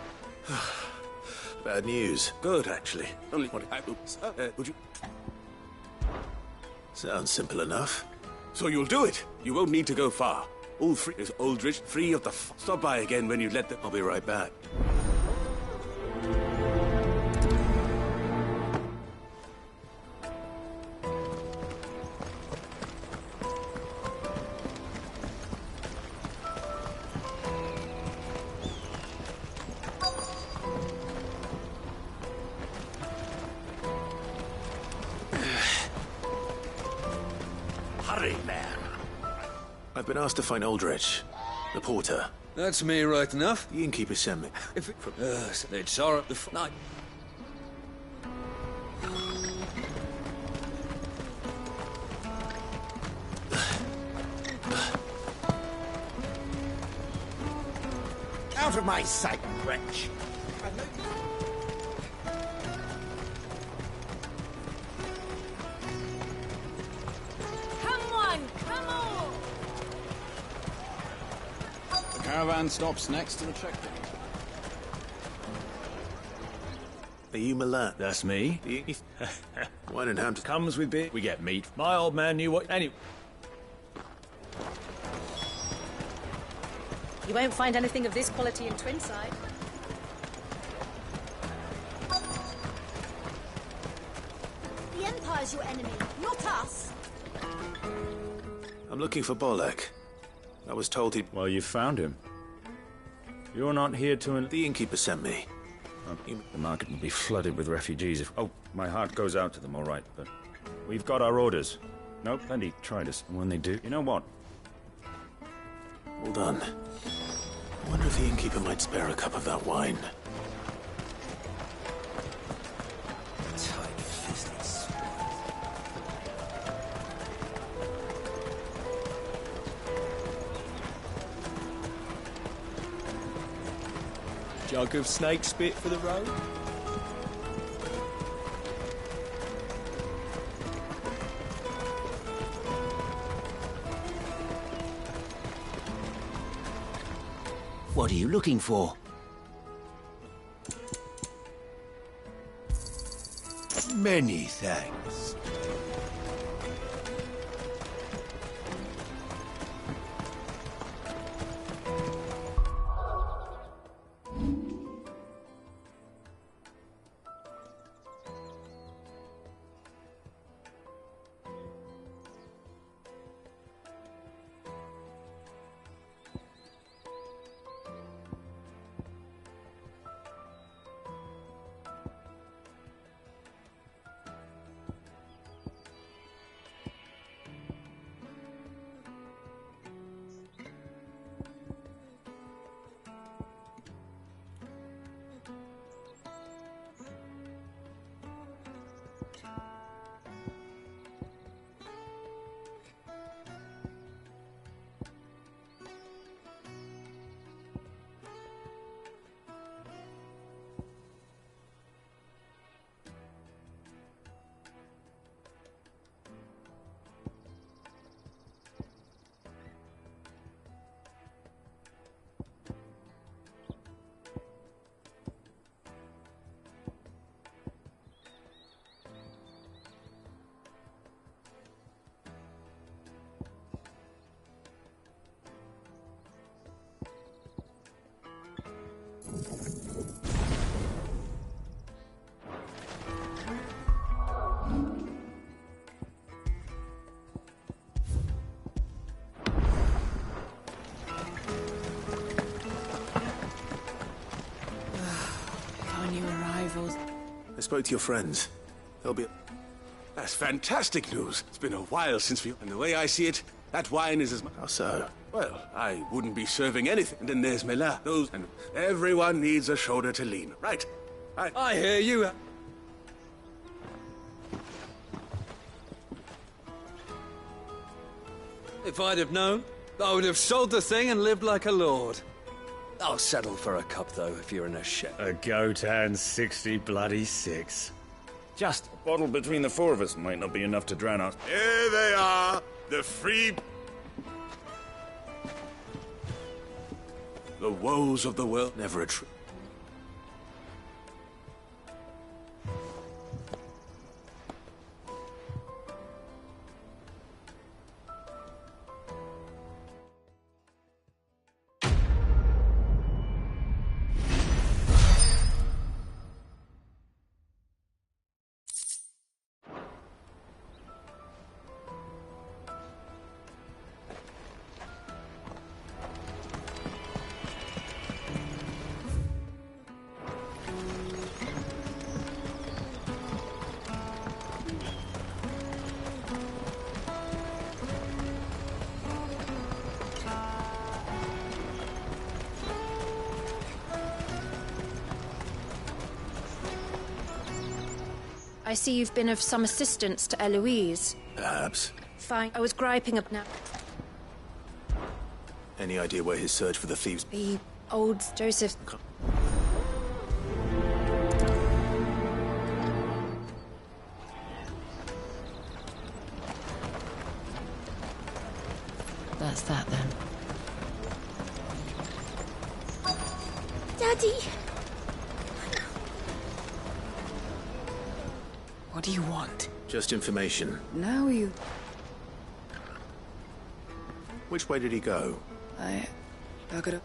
Bad news. Good, actually. Only one. Oops. Would you... Sounds simple enough. So you'll do it. You won't need to go far. All free is Aldrich, free of the Stop by again when you let them. I'll be right back. Hurry, man. I've been asked to find Aldrich, the porter. That's me right enough. The innkeeper sent me. If it... they'd sorrow the night. Out of my sight, wretch. Come on, come on! The caravan stops next to the checkpoint. Are you Milan? That's me. Wine and ham comes with beer. We get meat. My old man knew what... Anyway. You won't find anything of this quality in Twinside. The Empire's your enemy, not us. I'm looking for Bolek. I was told he'd... Well, you found him. You're not here to... The innkeeper sent me. The market will be flooded with refugees if... Oh, my heart goes out to them, all right, but... We've got our orders. No, plenty tried us, and when they do... You know what? Hold on. I wonder if the innkeeper might spare a cup of that wine. Jug of snake spit for the road? What are you looking for? Many thanks. spoke to your friends. They'll be... That's fantastic news. It's been a while since we... And the way I see it, that wine is as much... How so? Well, I wouldn't be serving anything. And then there's Mela. Those... And everyone needs a shoulder to lean. Right. I hear you. If I'd have known, I would have sold the thing and lived like a lord. I'll settle for a cup, though, if you're in a ship. A goat and 60 bloody 6. Just a bottle between the four of us might not be enough to drown us. Here they are, the free... The woes of the world. Never a true... I see you've been of some assistance to Eloise. Perhaps. Fine. I was griping up now. Any idea where his search for the thieves... The old Joseph... That's that, then. Daddy! What do you want? Just information. Now you... Which way did he go? I got up.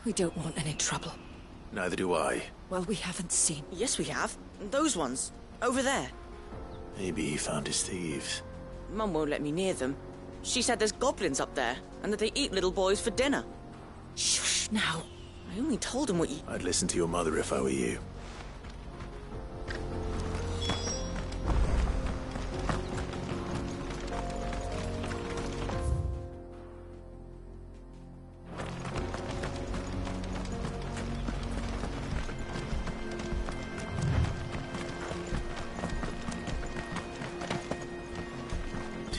We don't want any trouble. Neither do I. Well, we haven't seen... Yes, we have. Those ones. Over there. Maybe he found his thieves. Mum won't let me near them. She said there's goblins up there, and that they eat little boys for dinner. Shush, now. I only told him what you... I'd listen to your mother if I were you.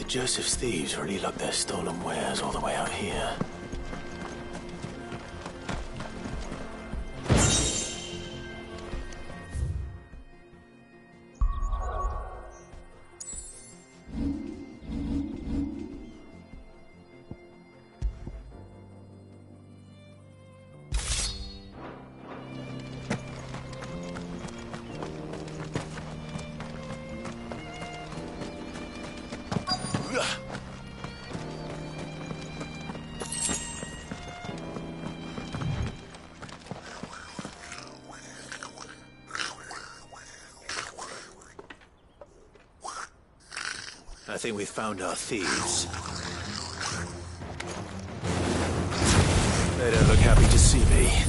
Joseph's thieves really lug their stolen wares all the way out here. I think we found our thieves. They don't look happy to see me.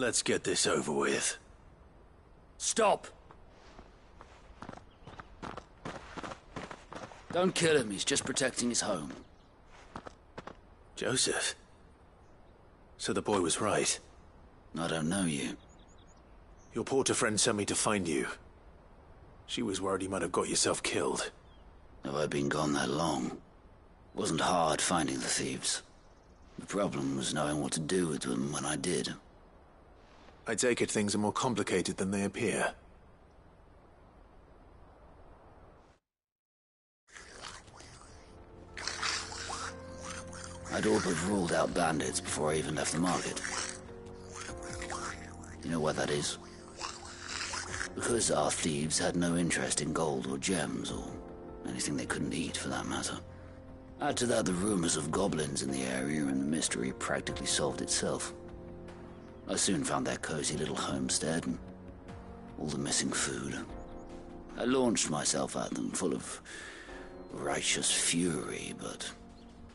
Let's get this over with. Stop! Don't kill him, he's just protecting his home. Joseph? So the boy was right. I don't know you. Your porter friend sent me to find you. She was worried you might have got yourself killed. Have I been gone that long? Wasn't hard finding the thieves. The problem was knowing what to do with them when I did. I take it things are more complicated than they appear. I'd all but ruled out bandits before I even left the market. You know why that is? Because our thieves had no interest in gold or gems, or anything they couldn't eat for that matter. Add to that the rumors of goblins in the area, and the mystery practically solved itself. I soon found their cozy little homestead, and all the missing food. I launched myself at them, full of righteous fury, but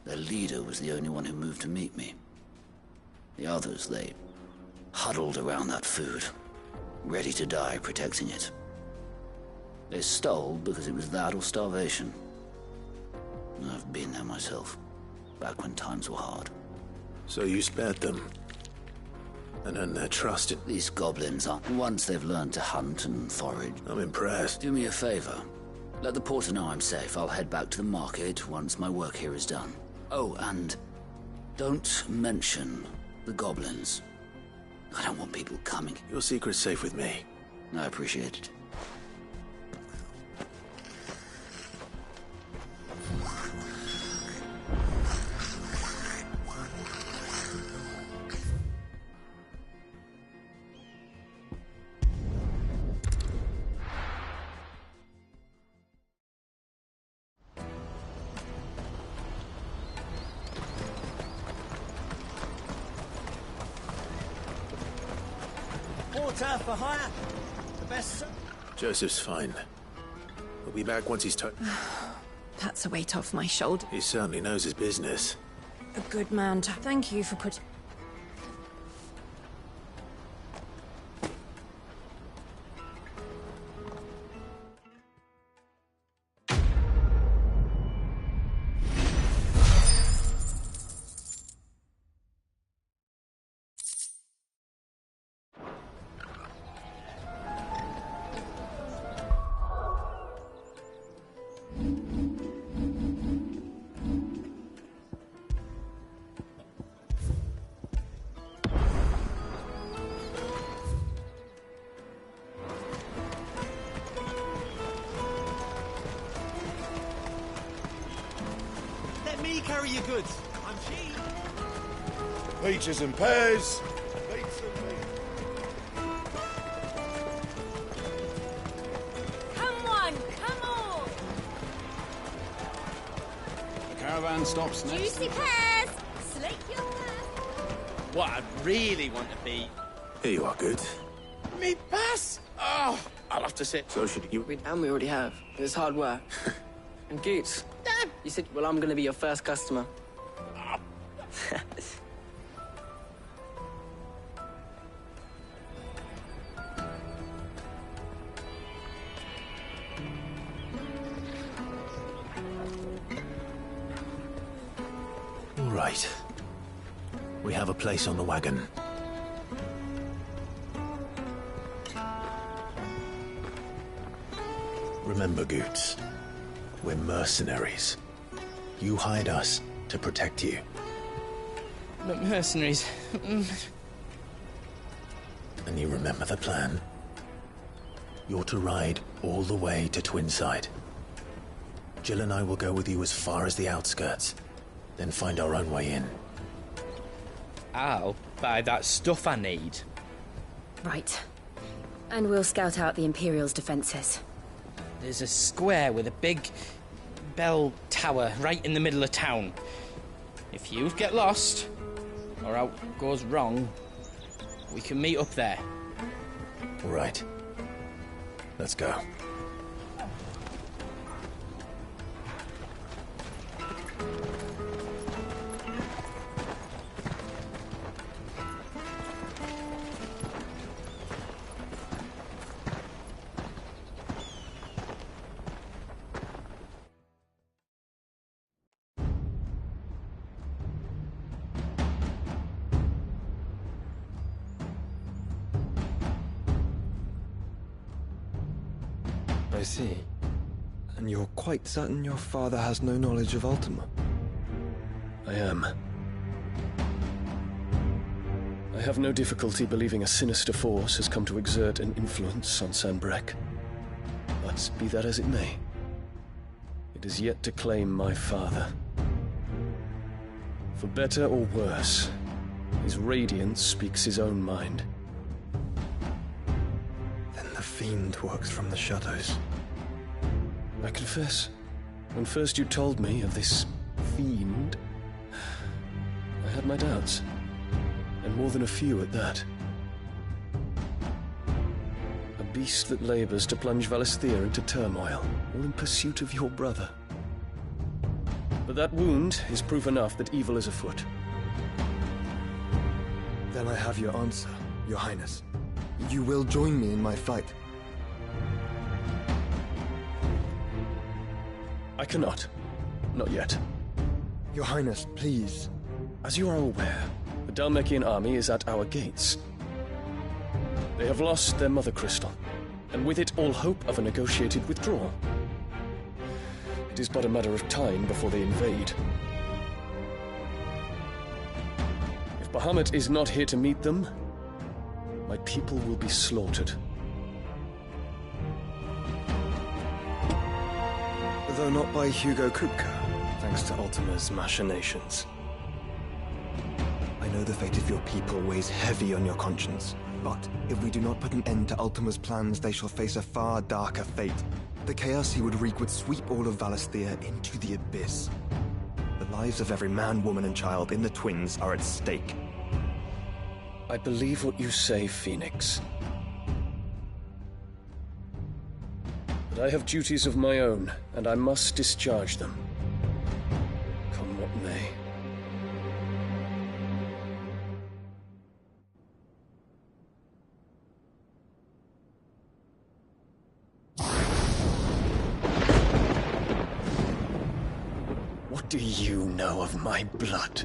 their leader was the only one who moved to meet me. The others, they huddled around that food, ready to die protecting it. They stole because it was that or starvation. I've been there myself, back when times were hard. So you spared them? And earned their trust in... These goblins are... Once they've learned to hunt and forage... I'm impressed. Do me a favor. Let the porter know I'm safe. I'll head back to the market once my work here is done. Oh, and don't mention the goblins. I don't want people coming. Your secret's safe with me. I appreciate it. Porter for hire. The best. Joseph's fine. We'll be back once he's That's a weight off my shoulder. He certainly knows his business. A good man. Thank you for putting... Carry your goods. I'm cheap. Peaches and pears. Beets and meat. Come on, come on! The caravan stops next. Juicy pears! Slake your thirst. What I'd really want to be... Here you are, good. Me pass! Oh, I'll have to sit. So should you... And we already have. It's hard work. And Goots, you said, well, I'm going to be your first customer. All right. We have a place on the wagon. Remember, Goots, we're mercenaries. You hired us to protect you. But mercenaries... And you remember the plan? You're to ride all the way to Twinside. Jill and I will go with you as far as the outskirts, then find our own way in. I'll buy that stuff I need. Right. And we'll scout out the Imperial's defenses. There's a square with a big bell tower right in the middle of town. If you get lost, or out goes wrong, we can meet up there. All right. Let's go. see. And you're quite certain your father has no knowledge of Ultima? I am. I have no difficulty believing a sinister force has come to exert an influence on Sanbreque. But be that as it may, it is yet to claim my father. For better or worse, his radiance speaks his own mind. Then the fiend works from the shadows. I confess, when first you told me of this fiend, I had my doubts, and more than a few at that. A beast that labors to plunge Valisthea into turmoil, all in pursuit of your brother. But that wound is proof enough that evil is afoot. Then I have your answer, Your Highness. You will join me in my fight. I cannot. Not yet. Your Highness, please. As you are aware, the Dhalmekian army is at our gates. They have lost their mother crystal, and with it all hope of a negotiated withdrawal. It is but a matter of time before they invade. If Bahamut is not here to meet them, my people will be slaughtered. Though not by Hugo Kupka, thanks to Ultima's machinations. I know the fate of your people weighs heavy on your conscience, but if we do not put an end to Ultima's plans, they shall face a far darker fate. The chaos he would wreak would sweep all of Valisthea into the abyss. The lives of every man, woman, and child in the Twins are at stake. I believe what you say, Phoenix. But I have duties of my own, and I must discharge them. Come what may. What do you know of my blood?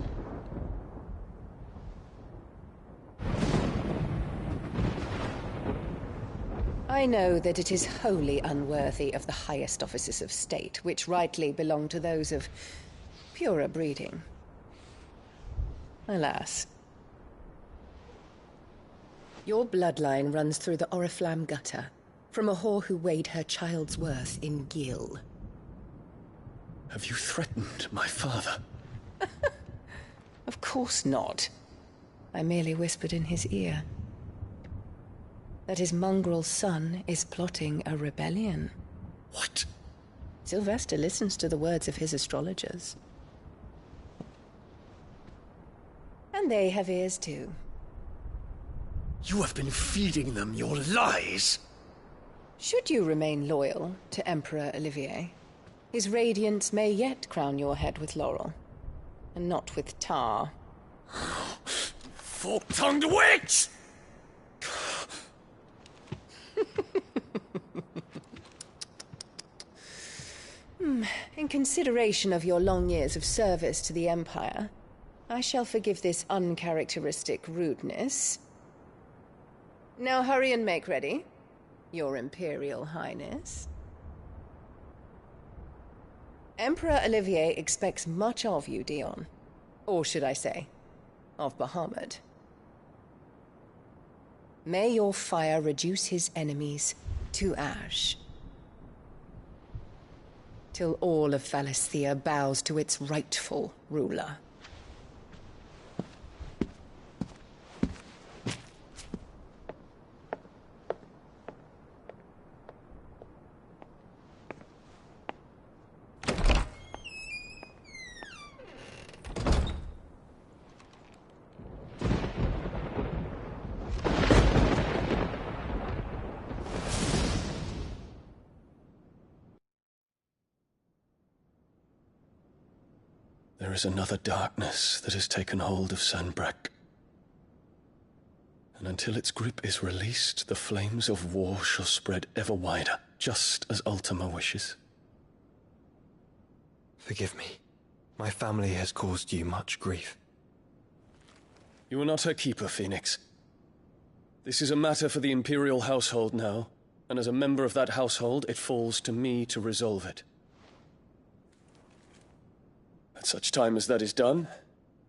I know that it is wholly unworthy of the highest offices of state, which rightly belong to those of purer breeding. Alas. Your bloodline runs through the Oriflamme gutter, from a whore who weighed her child's worth in gil. Have you threatened my father? Of course not. I merely whispered in his ear that his mongrel son is plotting a rebellion. What? Sylvester listens to the words of his astrologers. And they have ears too. You have been feeding them your lies! Should you remain loyal to Emperor Olivier, his radiance may yet crown your head with laurel, and not with tar. Fork-tongued witch! In consideration of your long years of service to the Empire, I shall forgive this uncharacteristic rudeness. Now hurry and make ready, Your Imperial Highness. Emperor Olivier expects much of you, Dion. Or should I say, of Bahamut. May your fire reduce his enemies to ash, till all of Valisthea bows to its rightful ruler. There is another darkness that has taken hold of Sanbreque. And until its grip is released, the flames of war shall spread ever wider, just as Ultima wishes. Forgive me. My family has caused you much grief. You are not her keeper, Phoenix. This is a matter for the Imperial household now, And as a member of that household, it falls to me to resolve it. At such time as that is done,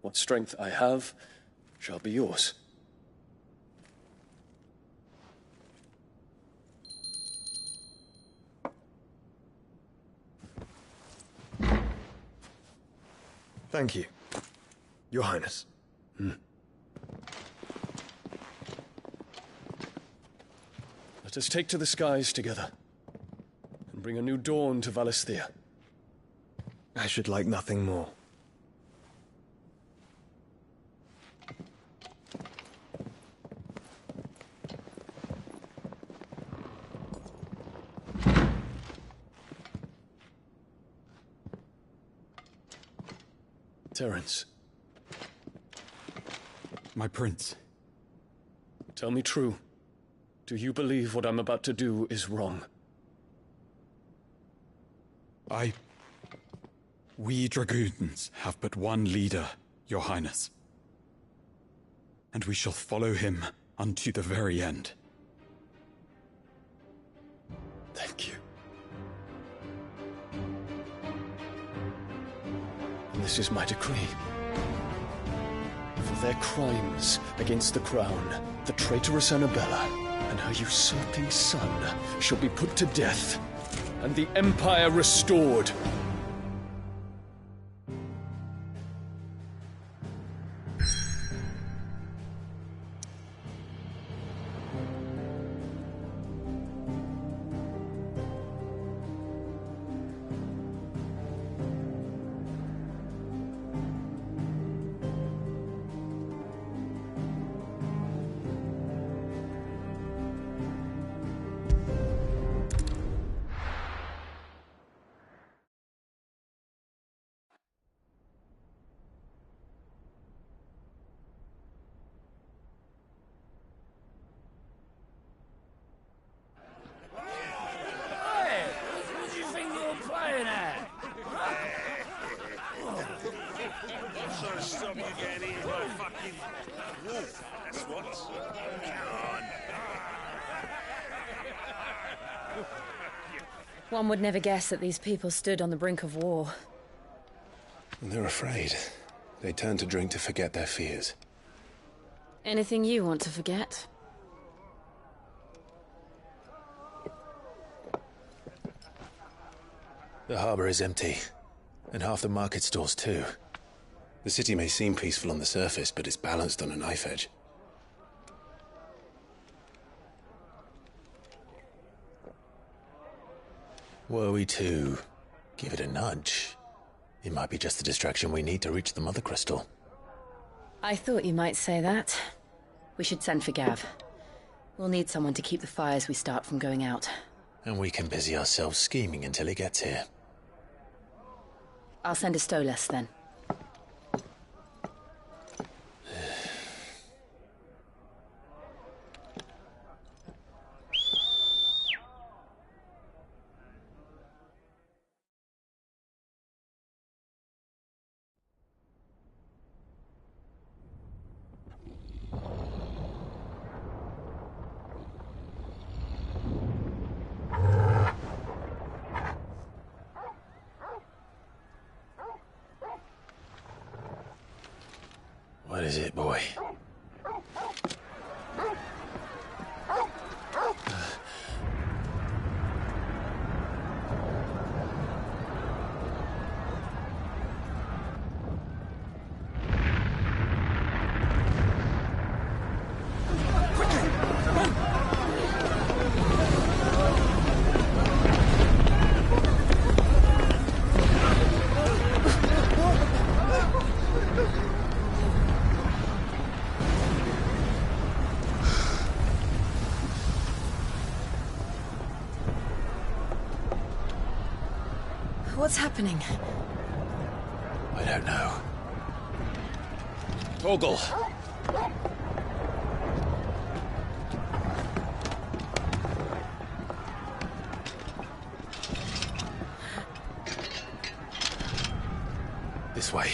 what strength I have shall be yours. Thank you, Your Highness. Let us take to the skies together, and bring a new dawn to Valisthea. I should like nothing more. Terence. My prince. Tell me true. Do you believe what I'm about to do is wrong? We dragoons have but one leader, Your Highness. And we shall follow him unto the very end. Thank you. And this is my decree. For their crimes against the crown, the traitoress Annabella and her usurping son shall be put to death, and the Empire restored. One would never guess that these people stood on the brink of war. They're afraid. They turn to drink to forget their fears. Anything you want to forget? The harbor is empty, and half the market stalls too. The city may seem peaceful on the surface, but it's balanced on a knife edge. Were we to give it a nudge, it might be just the distraction we need to reach the Mother Crystal. I thought you might say that. We should send for Gav. We'll need someone to keep the fires we start from going out. And we can busy ourselves scheming until he gets here. I'll send a Stolas then. What is it, boy? What's happening? I don't know. Torgal! This way.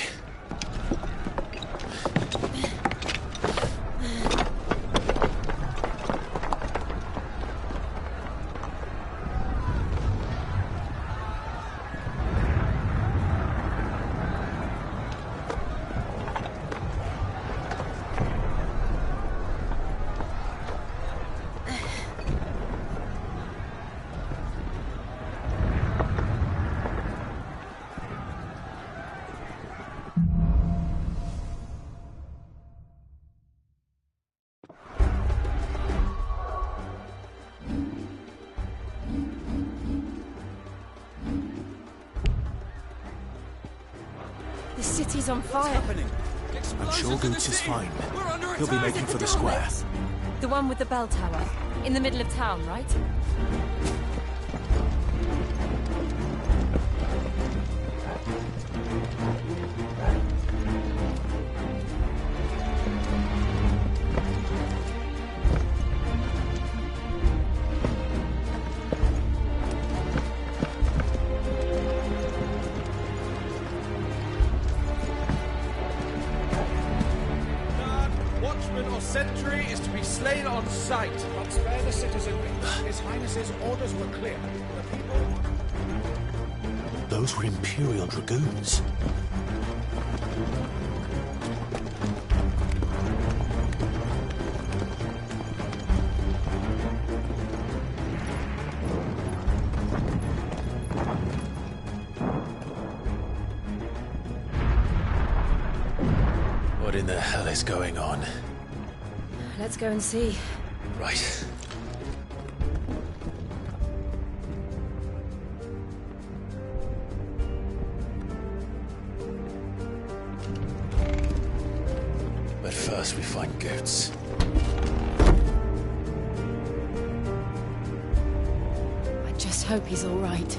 The city's on fire. I'm sure Goots is fine. He'll be making for the square. The one with the bell tower. In the middle of town, right? Sentry is to be slain on sight. But spare the citizenry. His Highness's orders were clear. The people... Those were Imperial Dragoons. What in the hell is going on? Let's go and see. Right. But first we find Goots. I just hope he's all right.